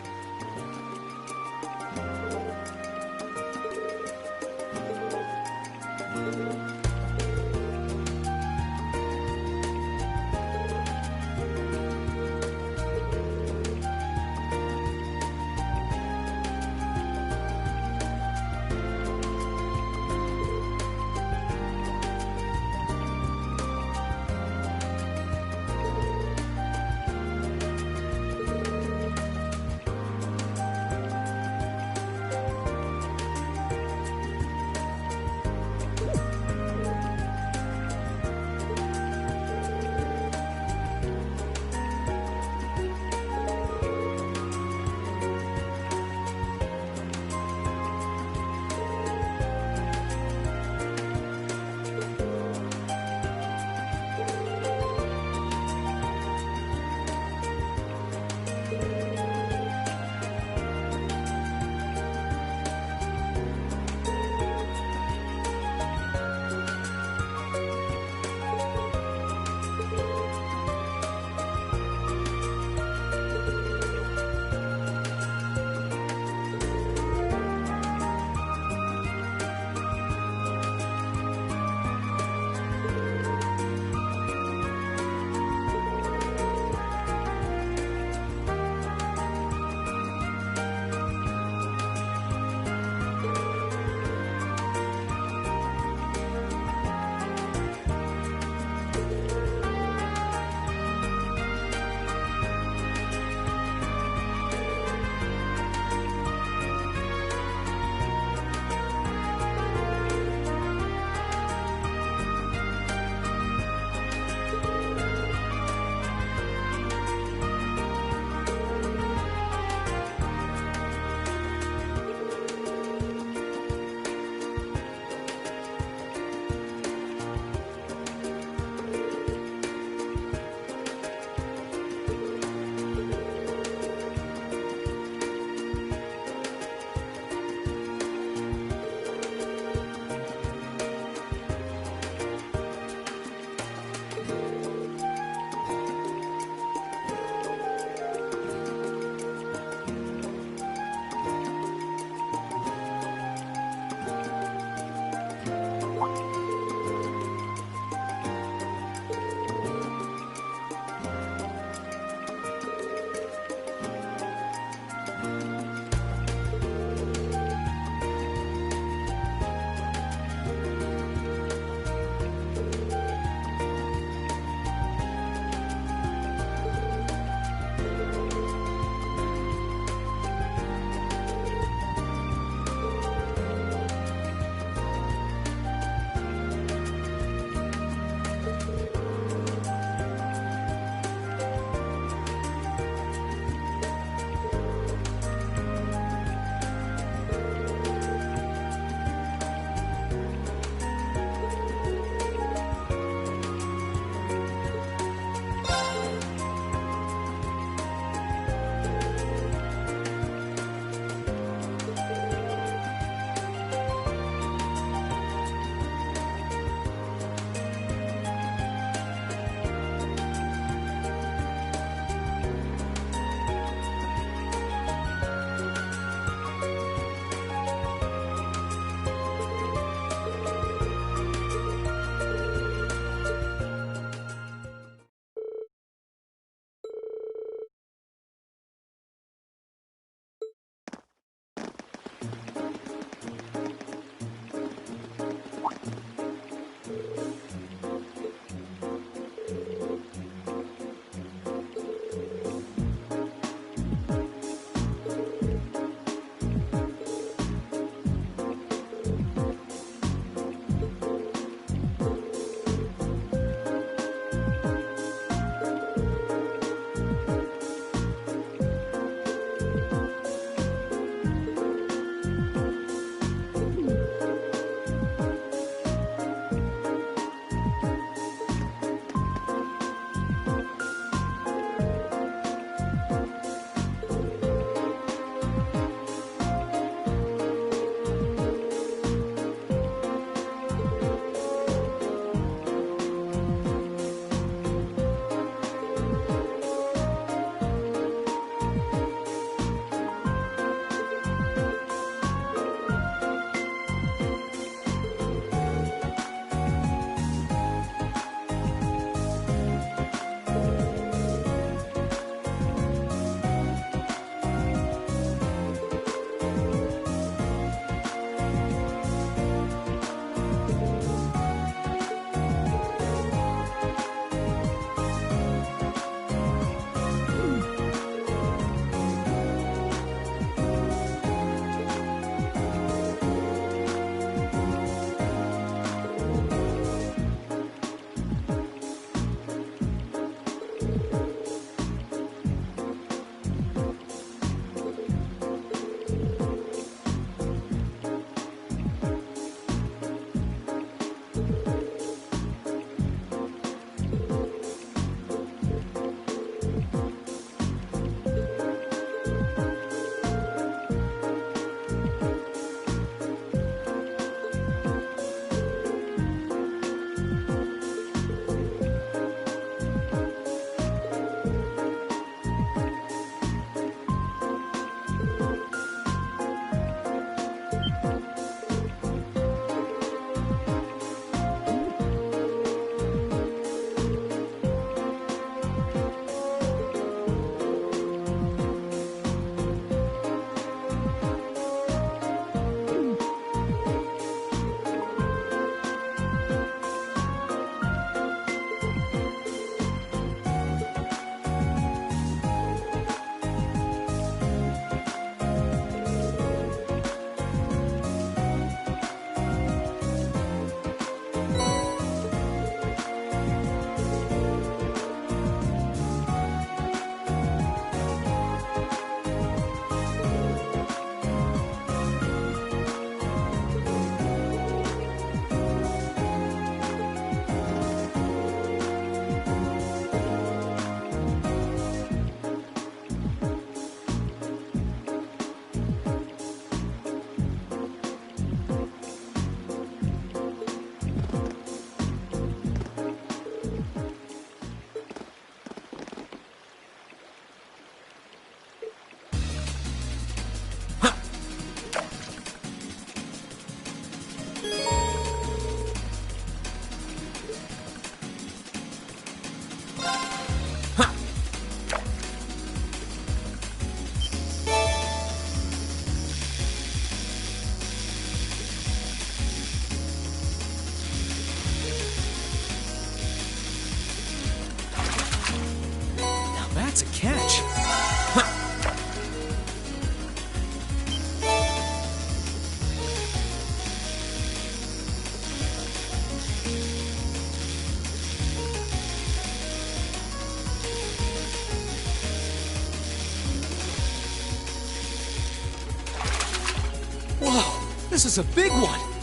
This is a big one!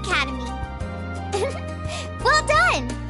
Academy. Well done!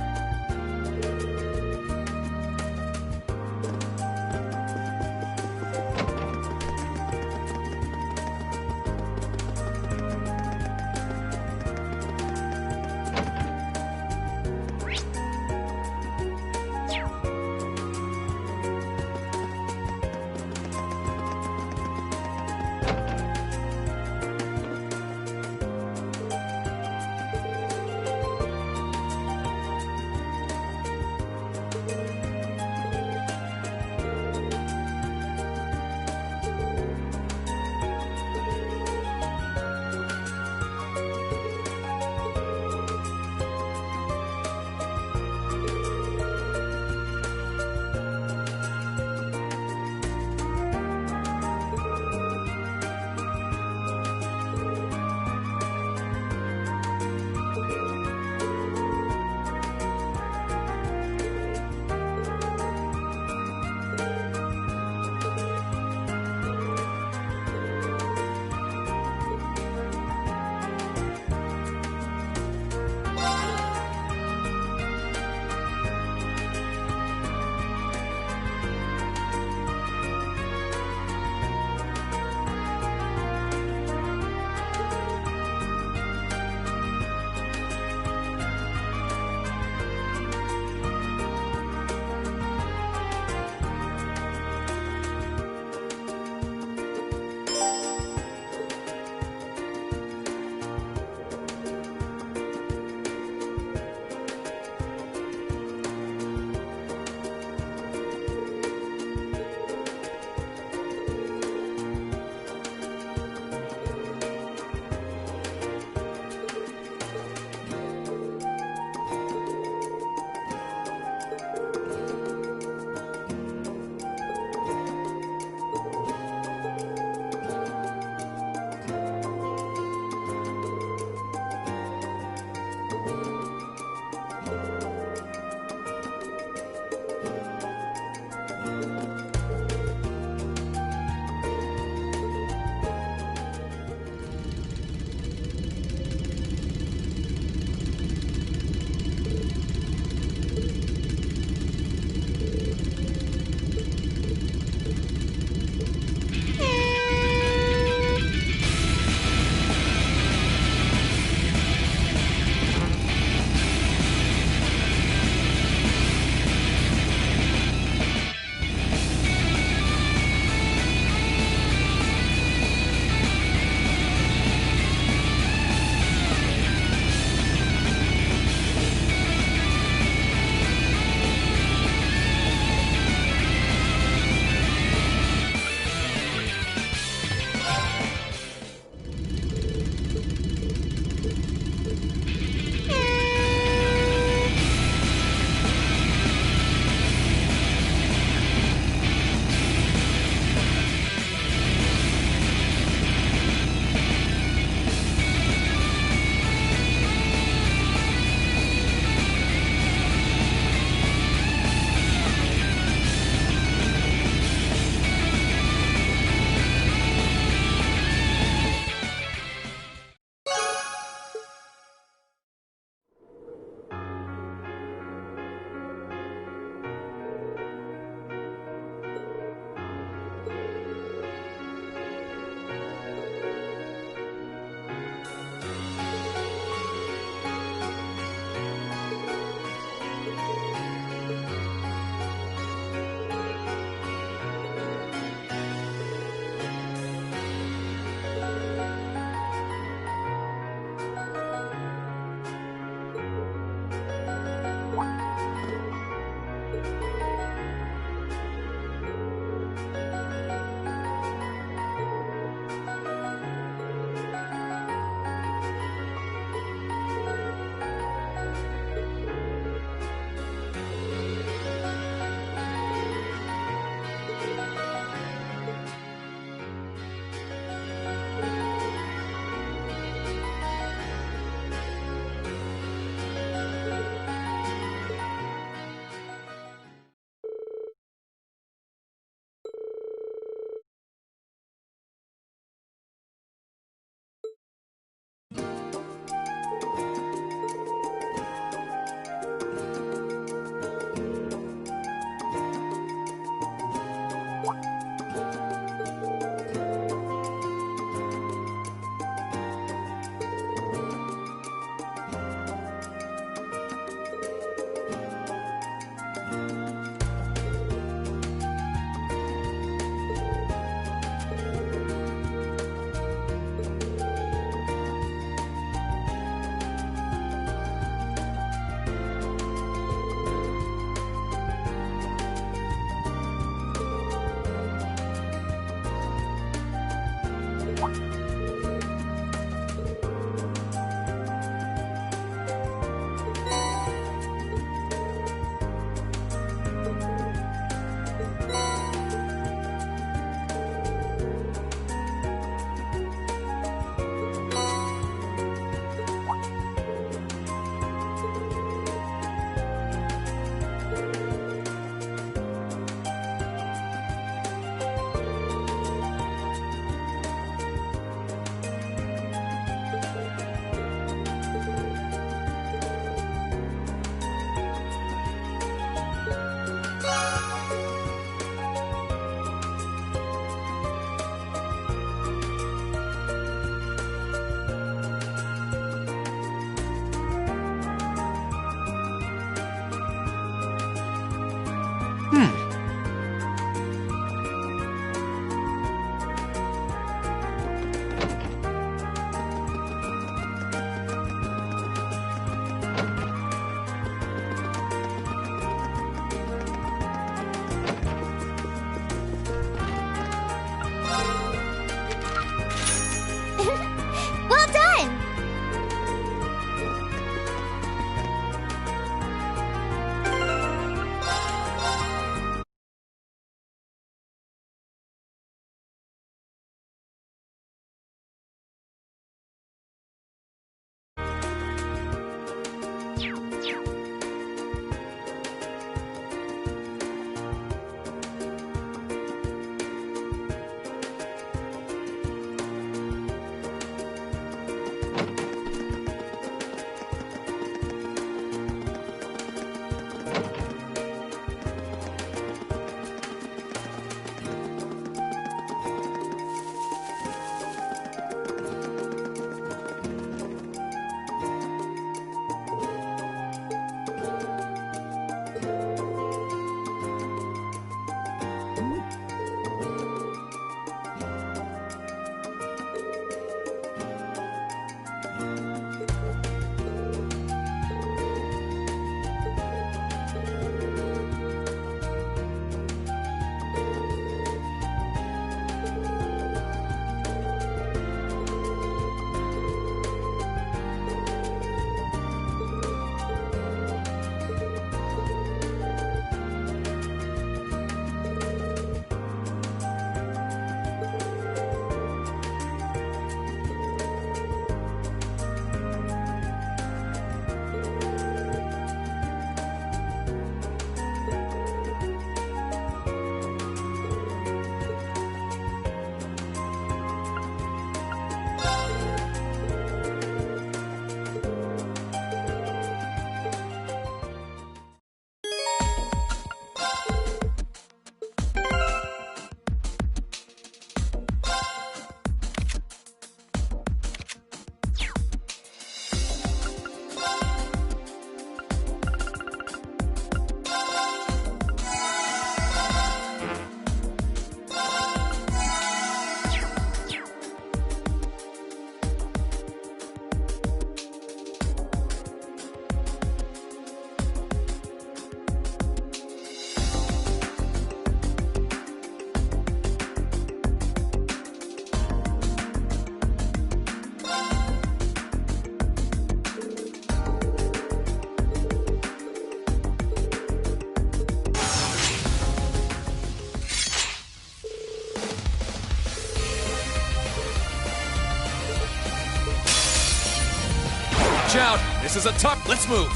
Watch out! This is a tough... Let's move!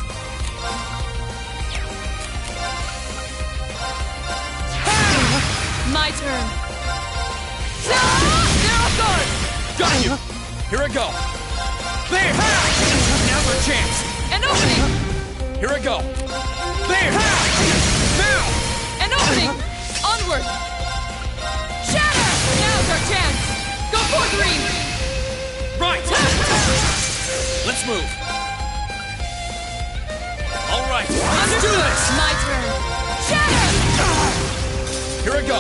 My turn. They're off guard! Got you! Here I go! There! Now's our chance! An opening! Here I go! There! Now! An opening! Onward! Shatter! Now's our chance! Go for green! Right! Let's move! All right, let's do this! My turn! Shatter! Here I go!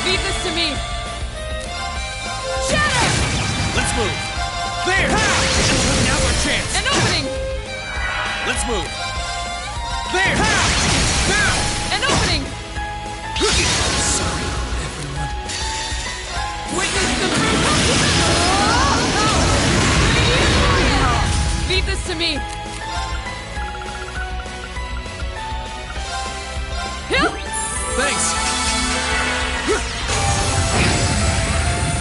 Leave this to me! Shatter! Let's move! There! Now's our chance! An opening! Let's move! There! Now! An opening! Sorry, everyone. Witness the Leave this to me! Thanks!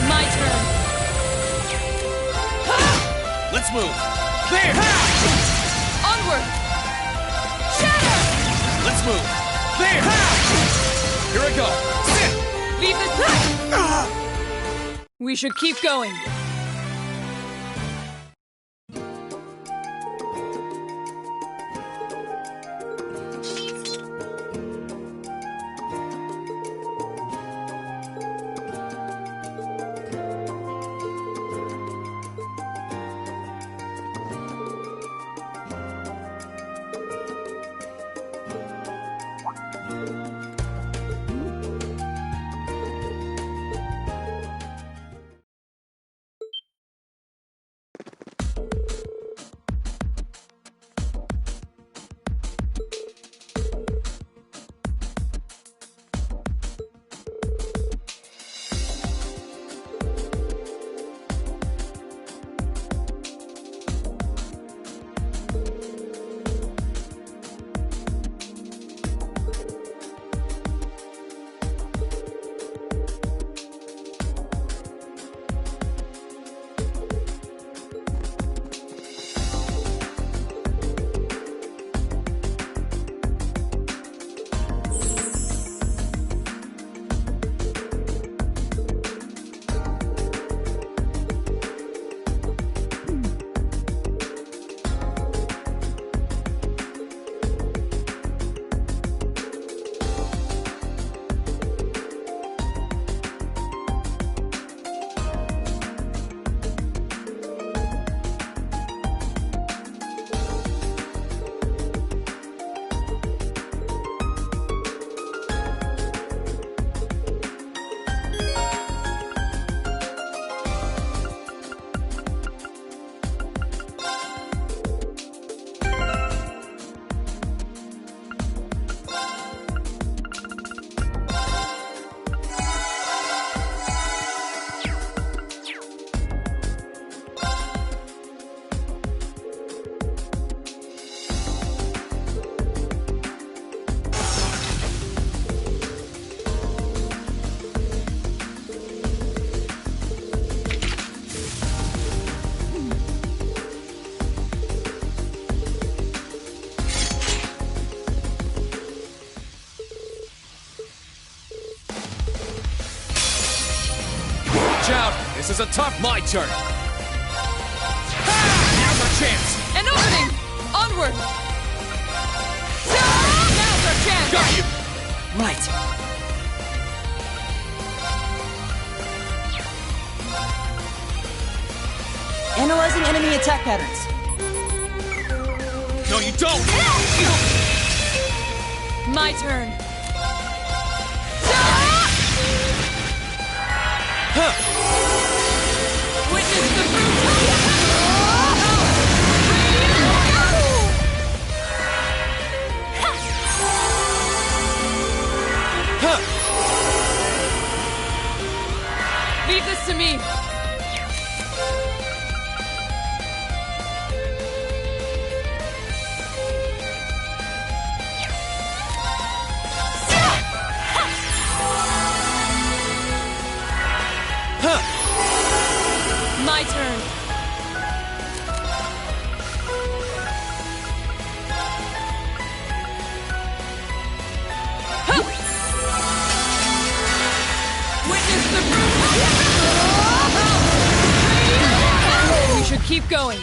My turn! Let's move! There! Onward! Shatter! Let's move! There! Here I go! Leave this to... We should keep going. Watch out! This is a tough... My turn! Now's our chance! An opening! Onward! Now's our chance! Got you! Right. Analyzing enemy attack patterns. No, you don't! My turn. Witness the Leave this to me. keep going.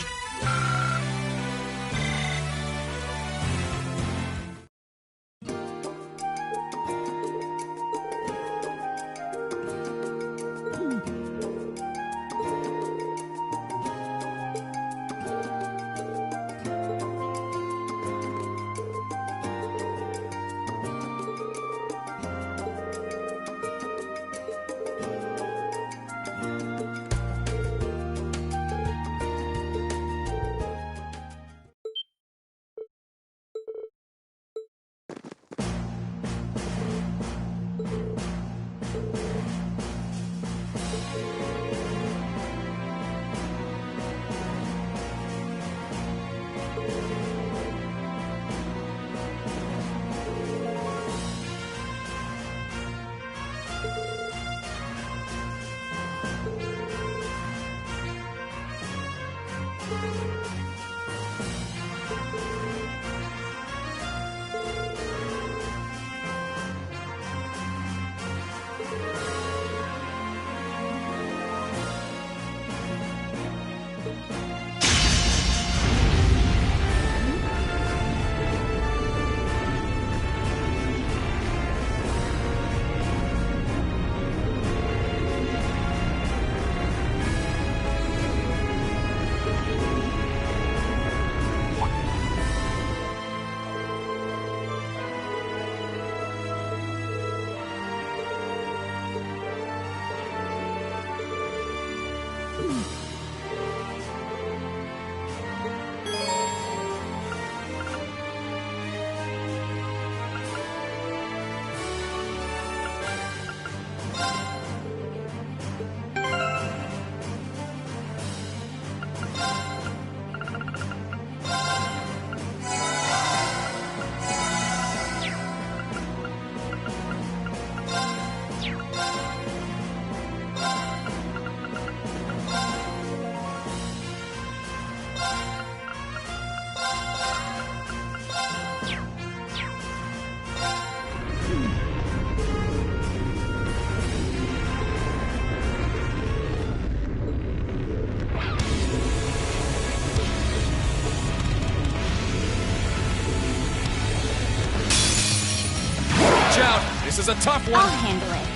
This is a tough one. I'll handle it.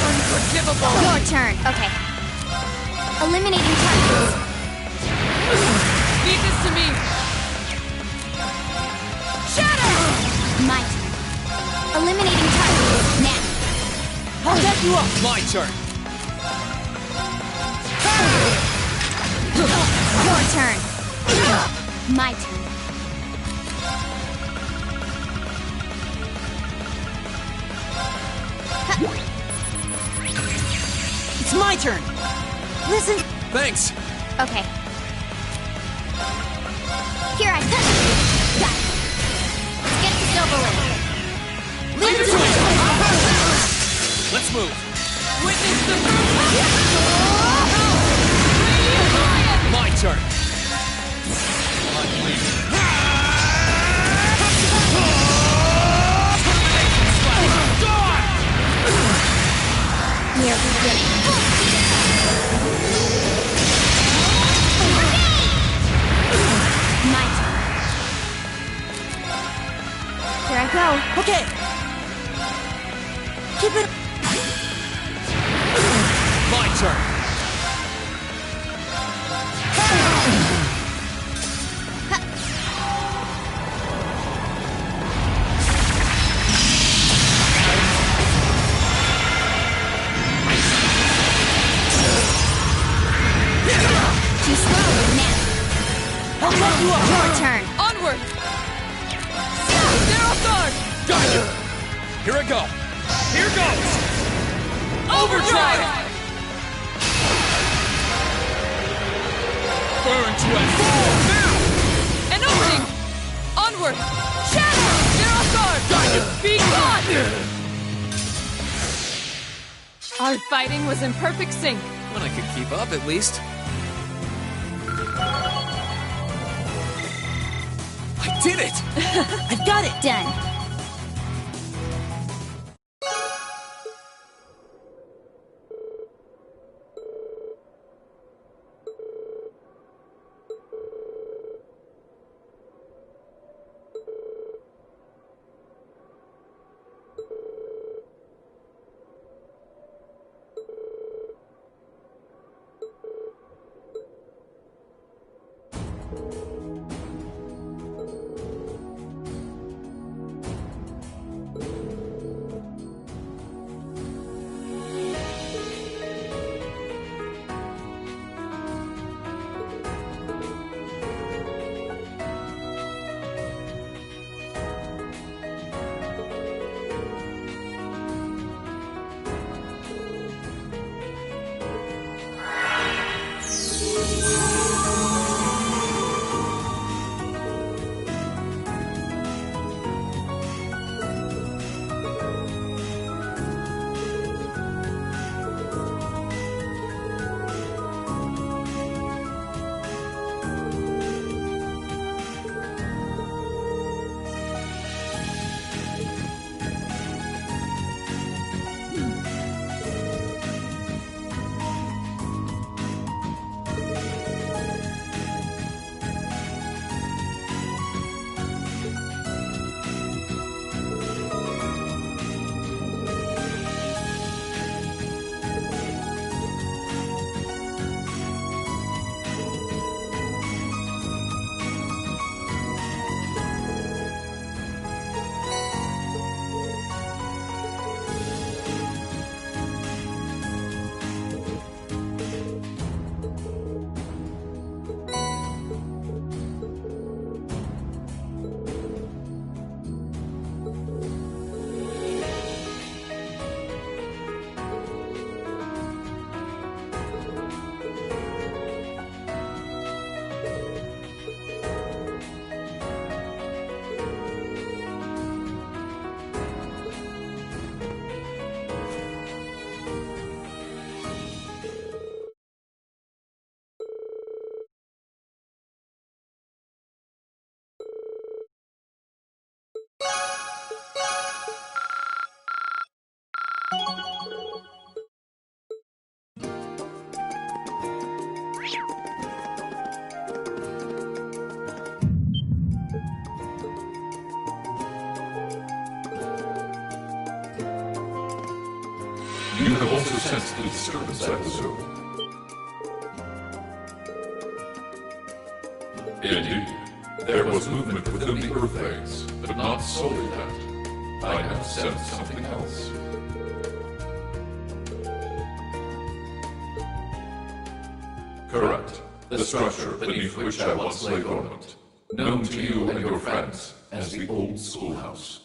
Unforgivable. Your turn. Okay. Eliminating targets. Leave this to me. Shatter! My turn. Eliminating targets. Now. I'll get you up. My turn. Your turn. My turn. It's my turn. Listen. Thanks. Okay. Here I come. Got it. Let's get this over with. Leave it to me. Let's move. Witness the My turn. We are beginning. My turn. Here I go. Okay. Keep it. My turn. Too slow now. I'll let you up. Your turn. Onward. Zero guard. Got you. Here I go. Here goes. Overdrive. Burn to a fall now. An opening. Onward. Shatter. Zero guard. Got you. Be gone. Our fighting was in perfect sync. When I could keep up, at least. I did it! I've got it. Done. You have also sensed the disturbance at the zoo. Indeed, there was movement within the Earthlings, but not solely that. I have sensed something else. Correct. The structure beneath which I once lay dormant, known to you and your friends as the Old Schoolhouse.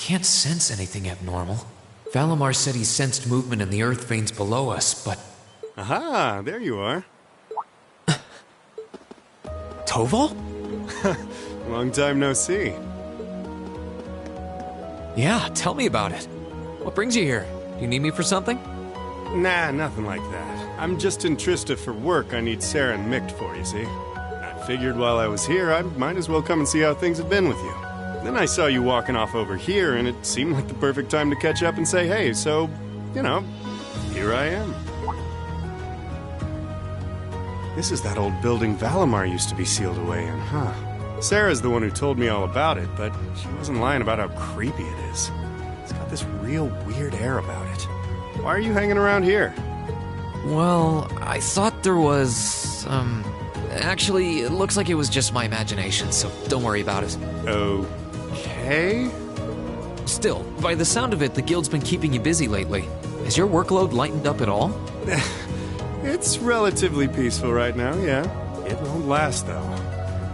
can't sense anything abnormal. Valimar said he sensed movement in the earth veins below us, but... Aha, there you are. Toval? Long time no see. Yeah, tell me about it. What brings you here? Do you need me for something? Nah, nothing like that. I'm just in Trista for work I need Sarah and Mick for, you see. I figured while I was here, I might as well come and see how things have been with you. Then I saw you walking off over here, and it seemed like the perfect time to catch up and say hey, so, you know, here I am. This is that old building Valimar used to be sealed away in, huh? Sarah's the one who told me all about it, but she wasn't lying about how creepy it is. It's got this real weird air about it. Why are you hanging around here? Well, I thought there was, actually, it looks like it was just my imagination, so don't worry about it. Okay? Still, by the sound of it, the guild's been keeping you busy lately. Has your workload lightened up at all? It's relatively peaceful right now, yeah. It won't last, though.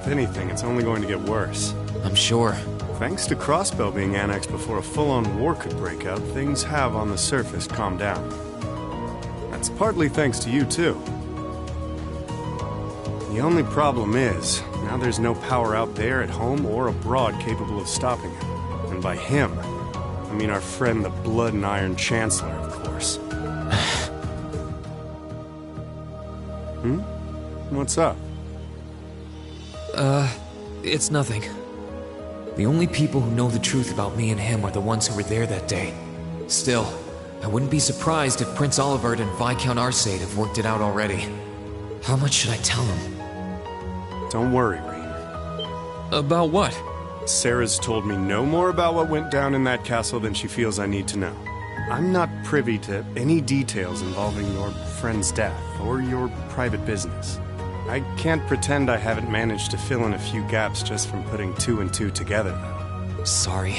If anything, it's only going to get worse. I'm sure. Thanks to Crossbell being annexed before a full-on war could break out, things have, on the surface, calmed down. That's partly thanks to you, too. The only problem is, now there's no power out there at home or abroad capable of stopping it. And by him, I mean our friend the Blood and Iron Chancellor, of course. What's up? It's nothing. The only people who know the truth about me and him are the ones who were there that day. Still, I wouldn't be surprised if Prince Olivert and Viscount Arcade have worked it out already. How much should I tell him? Don't worry, Rean. About what? Sarah's told me no more about what went down in that castle than she feels I need to know. I'm not privy to any details involving your friend's death or your private business. I can't pretend I haven't managed to fill in a few gaps just from putting two and two together, though. Sorry.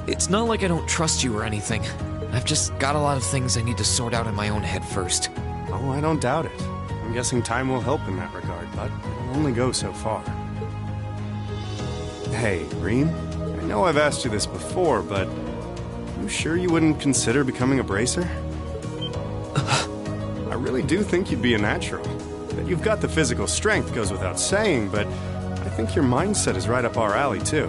It's not like I don't trust you or anything. I've just got a lot of things I need to sort out in my own head first. Oh, I don't doubt it. I'm guessing time will help in that regard, but it'll only go so far. Hey, Rean, I know I've asked you this before, but you sure you wouldn't consider becoming a bracer? I really do think you'd be a natural. That you've got the physical strength goes without saying, but I think your mindset is right up our alley, too.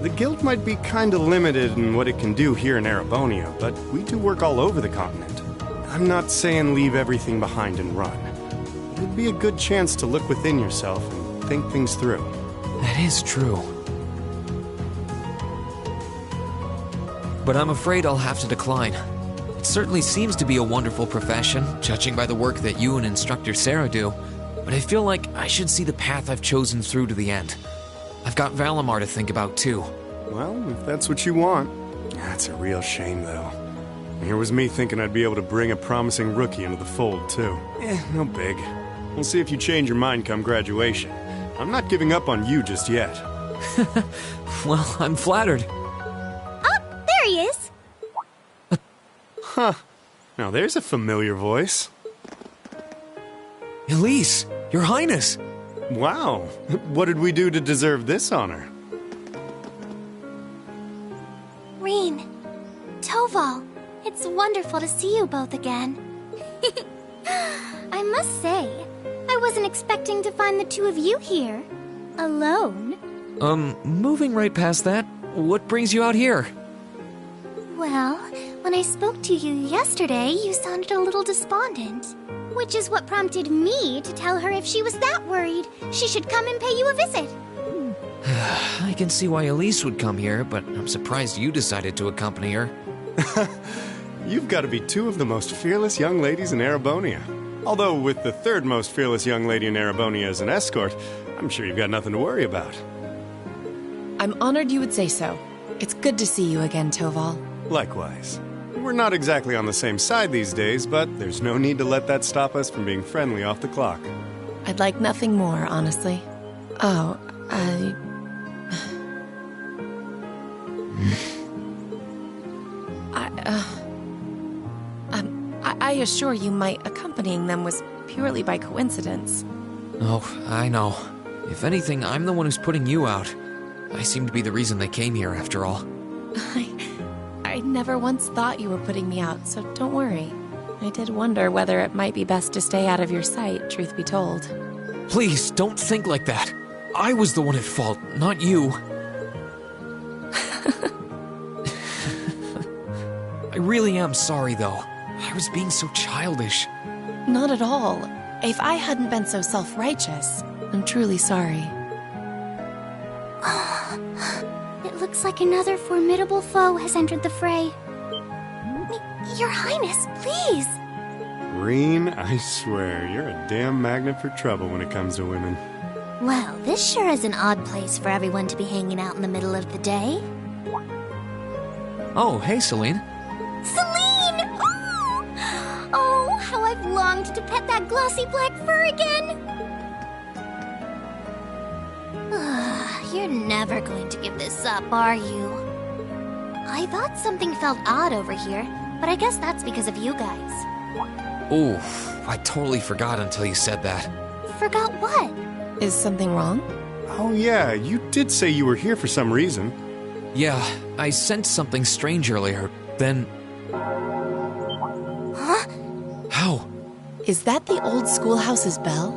The guild might be kinda limited in what it can do here in Erebonia, but we do work all over the continent. I'm not saying leave everything behind and run. It would be a good chance to look within yourself and think things through. That is true. But I'm afraid I'll have to decline. It certainly seems to be a wonderful profession, judging by the work that you and Instructor Sarah do, but I feel like I should see the path I've chosen through to the end. I've got Valimar to think about, too. Well, if that's what you want. That's a real shame, though. Here was me thinking I'd be able to bring a promising rookie into the fold, too. No big. We'll see if you change your mind come graduation. I'm not giving up on you just yet. Well, I'm flattered. Oh, there he is! Huh. Now there's a familiar voice. Elise, Your Highness! Wow. What did we do to deserve this honor? Rean, Toval, it's wonderful to see you both again. I must say, I wasn't expecting to find the two of you here. Alone. Moving right past that, what brings you out here? Well, when I spoke to you yesterday, you sounded a little despondent. Which is what prompted me to tell her if she was that worried, she should come and pay you a visit. I can see why Elise would come here, but I'm surprised you decided to accompany her. You've got to be two of the most fearless young ladies in Erebonia. Although with the third most fearless young lady in Erebonia as an escort, I'm sure you've got nothing to worry about. I'm honored you would say so. It's good to see you again, Toval. Likewise. We're not exactly on the same side these days, but there's no need to let that stop us from being friendly off the clock. I'd like nothing more, honestly. Oh, I assure you my accompanying them was purely by coincidence. Oh, I know. If anything, I'm the one who's putting you out. I seem to be the reason they came here, after all. I never once thought you were putting me out, so don't worry. I did wonder whether it might be best to stay out of your sight, truth be told. Please, don't think like that. I was the one at fault, not you. I really am sorry, though. I was being so childish. Not at all. If I hadn't been so self-righteous, I'm truly sorry. It looks like another formidable foe has entered the fray. Your Highness, please! Rean, I swear, you're a damn magnet for trouble when it comes to women. Well, this sure is an odd place for everyone to be hanging out in the middle of the day. Oh, hey, Celine. Celine! Oh, how I've longed to pet that glossy black fur again! You're never going to give this up, are you? I thought something felt odd over here, but I guess that's because of you guys. Oof, I totally forgot until you said that. Forgot what? Is something wrong? Oh yeah, you did say you were here for some reason. Yeah, I sensed something strange earlier, then... Huh? How? Is that the old schoolhouse's bell?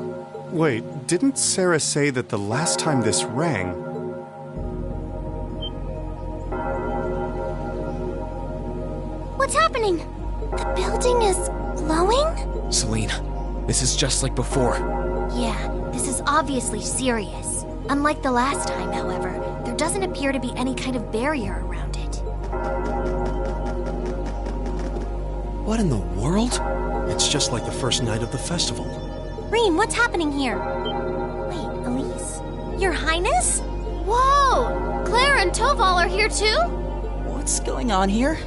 Wait, didn't Sarah say that the last time this rang... What's happening? The building is glowing? Celine, this is just like before. Yeah, this is obviously serious. Unlike the last time, however, there doesn't appear to be any kind of barrier around it. What in the world? It's just like the first night of the festival. Rean, what's happening here? Wait, Elise? Your Highness? Whoa! Claire and Toval are here too? What's going on here?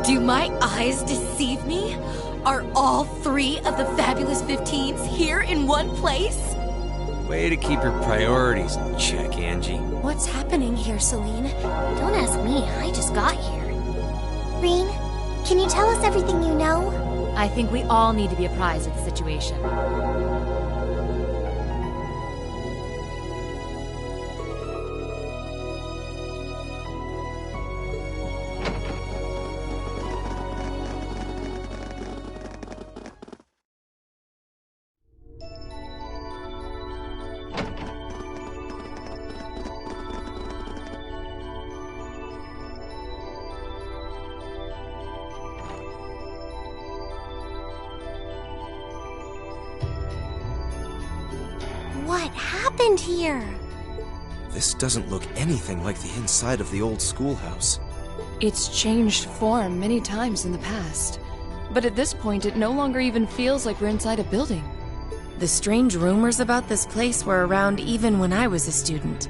Do my eyes deceive me? Are all 3 of the Fabulous 15s here in one place? Way to keep your priorities in check, Angie. What's happening here, Celine? Don't ask me, I just got here. Rean, can you tell us everything you know? I think we all need to be apprised of the situation. What happened here? This doesn't look anything like the inside of the old schoolhouse. It's changed form many times in the past, but at this point it no longer even feels like we're inside a building. The strange rumors about this place were around even when I was a student,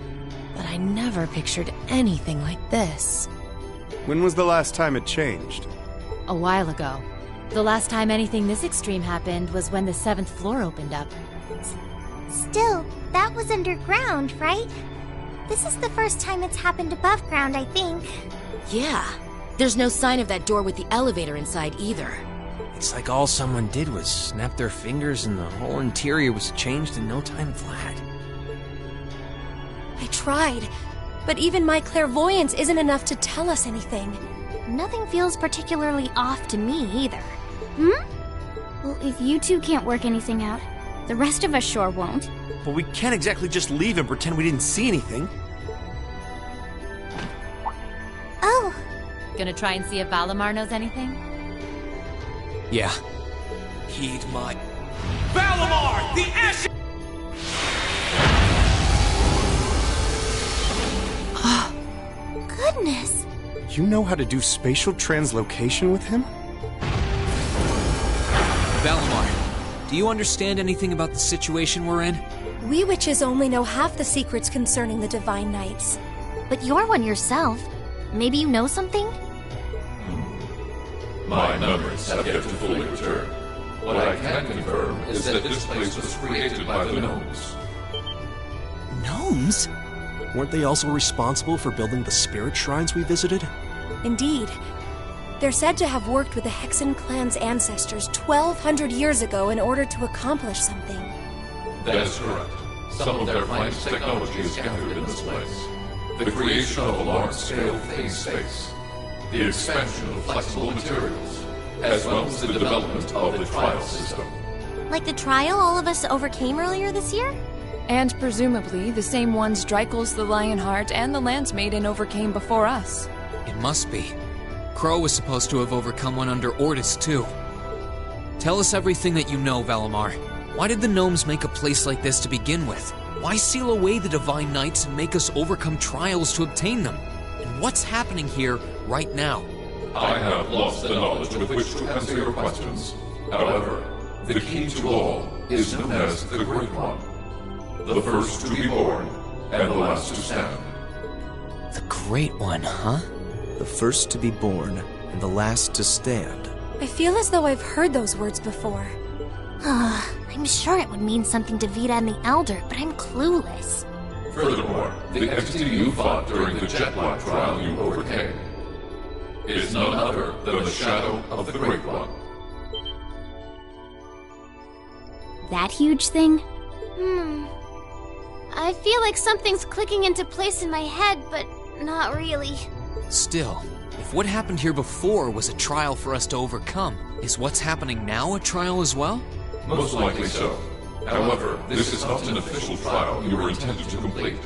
but I never pictured anything like this. When was the last time it changed? A while ago. The last time anything this extreme happened was when the 7th floor opened up. Still, that was underground, right? This is the first time it's happened above ground, I think. Yeah. There's no sign of that door with the elevator inside either. It's like all someone did was snap their fingers and the whole interior was changed in no time flat. I tried, but even my clairvoyance isn't enough to tell us anything. Nothing feels particularly off to me either. Well, if you two can't work anything out, the rest of us sure won't. But we can't exactly just leave and pretend we didn't see anything. Oh. Gonna try and see if Valimar knows anything? Yeah. Heed my... Valimar! The Ash... Goodness. You know how to do spatial translocation with him? Valimar, do you understand anything about the situation we're in? We witches only know half the secrets concerning the Divine Knights. But you're one yourself. Maybe you know something? My memories have yet to fully return. What I can confirm is that this place was created by the gnomes. Gnomes? Weren't they also responsible for building the spirit shrines we visited? Indeed. They're said to have worked with the Hexen clan's ancestors 1,200 years ago in order to accomplish something. That is correct. Some of their finest technology is gathered in this place. The creation of a large-scale phase space. the expansion of flexible materials, as well as the development of the trial system. Like the trial all of us overcame earlier this year? And presumably the same ones Dreichels the Lionheart and the Lance Maiden overcame before us. It must be. Crow was supposed to have overcome one under Ordis, too. Tell us everything that you know, Valimar. Why did the gnomes make a place like this to begin with? Why seal away the Divine Knights and make us overcome trials to obtain them? And what's happening here right now? I have lost the knowledge with which to answer your questions. However, the key to all is known as the Great One. The first to be born, and the last to stand. The Great One, huh? The first to be born, and the last to stand. I feel as though I've heard those words before. I'm sure it would mean something to Vita and the Elder, but I'm clueless. Furthermore, the entity you fought during the Jetlock trial you overcame is none other than the shadow of the Great One. That huge thing? I feel like something's clicking into place in my head, but not really. Still, if what happened here before was a trial for us to overcome, is what's happening now a trial as well? Most likely so. However, this is not an official trial you were intended to complete.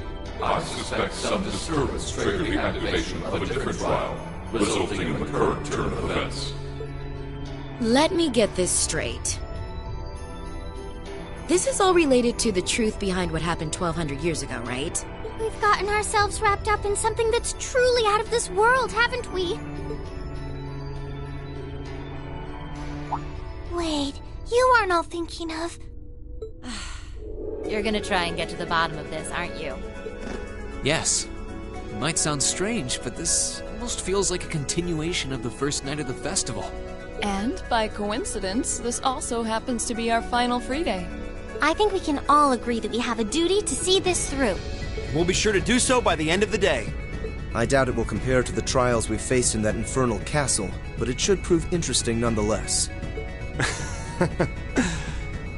I suspect some disturbance triggered the activation of a different trial, resulting in the current turn of events. Let me get this straight. This is all related to the truth behind what happened 1,200 years ago, right? We've gotten ourselves wrapped up in something that's truly out of this world, haven't we? Wait, you aren't all thinking of... You're gonna try and get to the bottom of this, aren't you? Yes. It might sound strange, but this almost feels like a continuation of the first night of the festival. And, by coincidence, this also happens to be our final free day. I think we can all agree that we have a duty to see this through. We'll be sure to do so by the end of the day. I doubt it will compare to the trials we've faced in that infernal castle, but it should prove interesting nonetheless.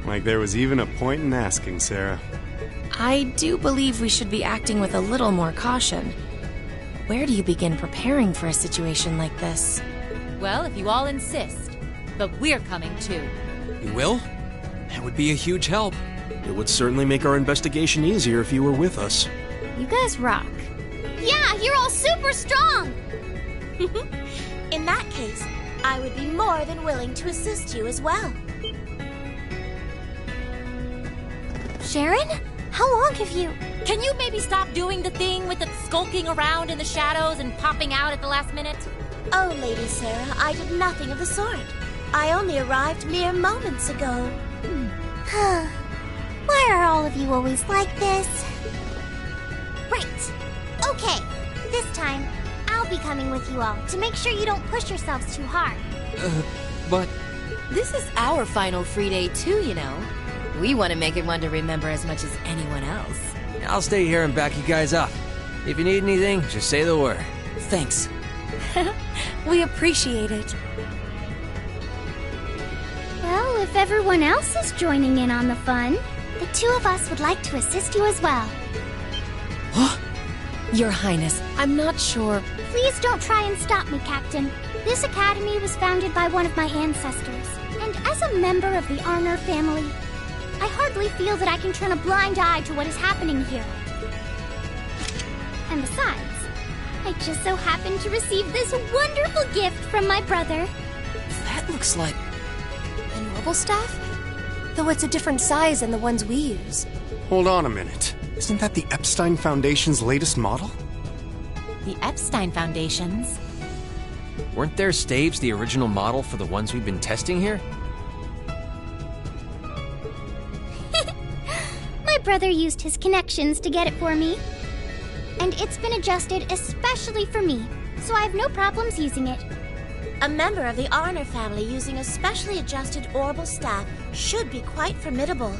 Like there was even a point in asking, Sarah. I do believe we should be acting with a little more caution. Where do you begin preparing for a situation like this? Well, if you all insist. But we're coming too. You will? That would be a huge help. It would certainly make our investigation easier if you were with us. You guys rock. Yeah, you're all super strong! In that case, I would be more than willing to assist you as well. Sharon? How long have you... Can you maybe stop doing the thing with the skulking around in the shadows and popping out at the last minute? Oh, Lady Sarah, I did nothing of the sort. I only arrived mere moments ago. Why are all of you always like this? Right. Okay. This time, I'll be coming with you all to make sure you don't push yourselves too hard. But... This is our final free day too, you know. We want to make it one to remember as much as anyone else. I'll stay here and back you guys up. If you need anything, just say the word. Thanks. We appreciate it. Well, if everyone else is joining in on the fun... The two of us would like to assist you as well. Your Highness, I'm not sure... Please don't try and stop me, Captain. This academy was founded by one of my ancestors. And as a member of the Arnor family, I hardly feel that I can turn a blind eye to what is happening here. And besides, I just so happened to receive this wonderful gift from my brother. That looks like... an orbital staff? Though it's a different size than the ones we use. Hold on a minute. Isn't that the Epstein Foundation's latest model? The Epstein Foundation's? Weren't their staves the original model for the ones we've been testing here? My brother used his connections to get it for me. And it's been adjusted especially for me, so I have no problems using it. A member of the Arnor family using a specially adjusted orbital staff should be quite formidable.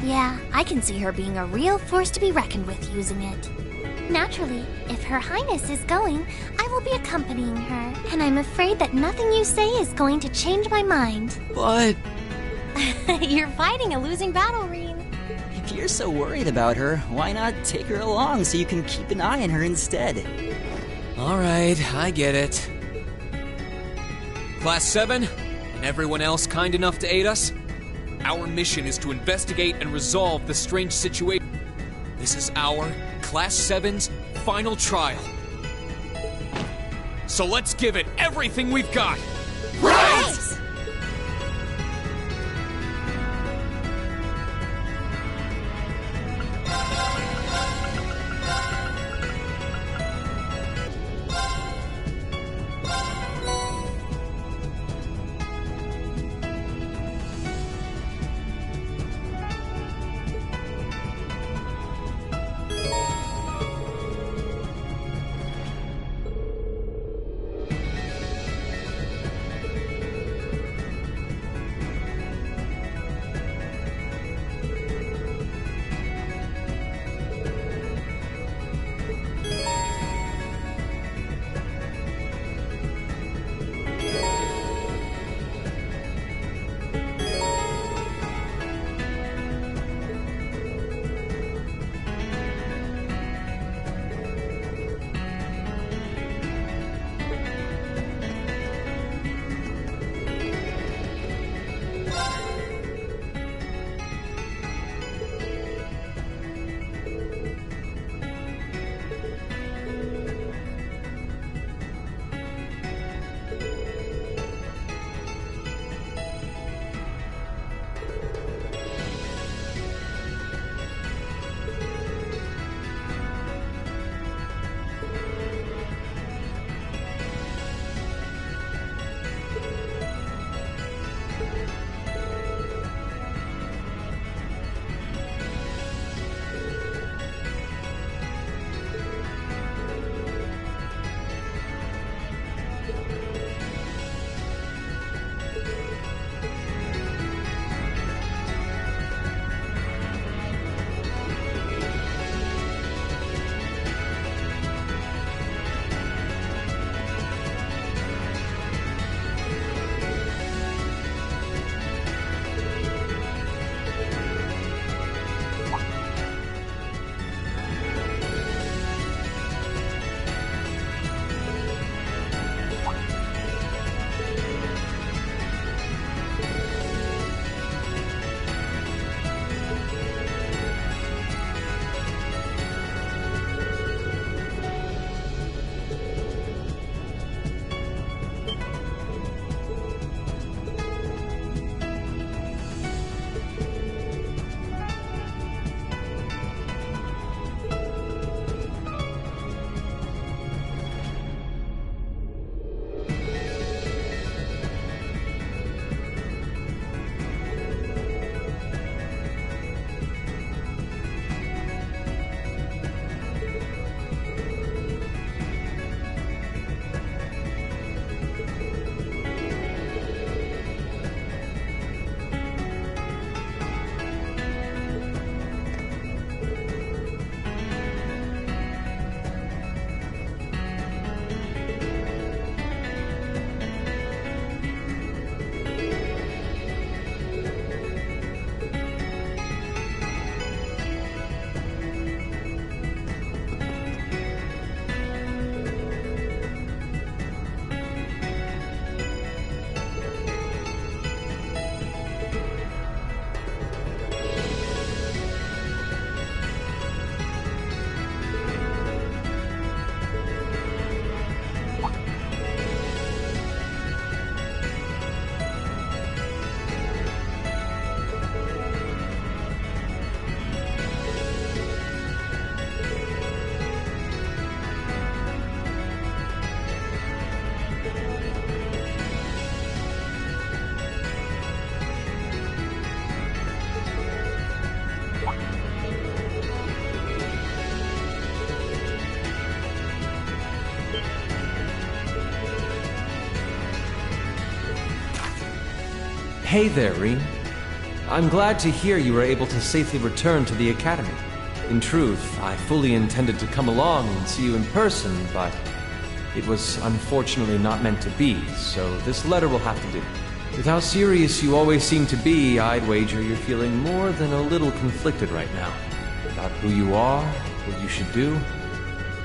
Yeah, I can see her being a real force to be reckoned with using it. Naturally, if Her Highness is going, I will be accompanying her, and I'm afraid that nothing you say is going to change my mind. But... You're fighting a losing battle, Rean. If you're so worried about her, why not take her along so you can keep an eye on her instead? Alright, I get it. Class 7, and everyone else kind enough to aid us, our mission is to investigate and resolve the strange situation. This is our, Class 7's, final trial. So let's give it everything we've got! Right! Hey there, Rean. I'm glad to hear you were able to safely return to the Academy. In truth, I fully intended to come along and see you in person, but it was unfortunately not meant to be, so this letter will have to do. With how serious you always seem to be, I'd wager you're feeling more than a little conflicted right now. About who you are, what you should do,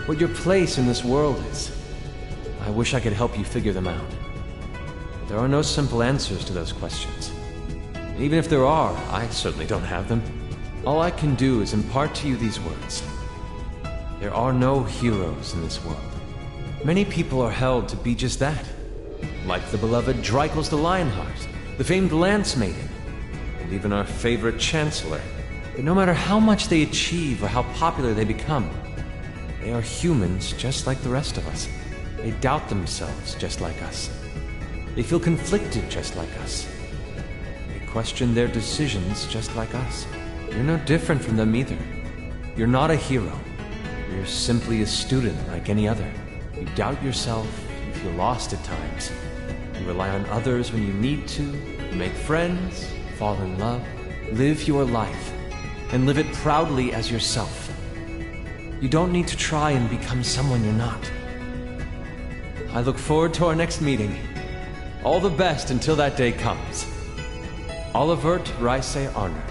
what your place in this world is. I wish I could help you figure them out. there are no simple answers to those questions. And even if there are, I certainly don't have them. All I can do is impart to you these words. There are no heroes in this world. Many people are held to be just that. Like the beloved Dreikels the Lionheart, the famed Lance Maiden, and even our favorite Chancellor. But no matter how much they achieve or how popular they become, they are humans just like the rest of us. They doubt themselves just like us. They feel conflicted just like us. They question their decisions just like us. You're no different from them either. You're not a hero. You're simply a student like any other. You doubt yourself, you feel lost at times. You rely on others when you need to. You make friends, fall in love, live your life, and live it proudly as yourself. You don't need to try and become someone you're not. I look forward to our next meeting. All the best until that day comes. Olivert Reise Arner.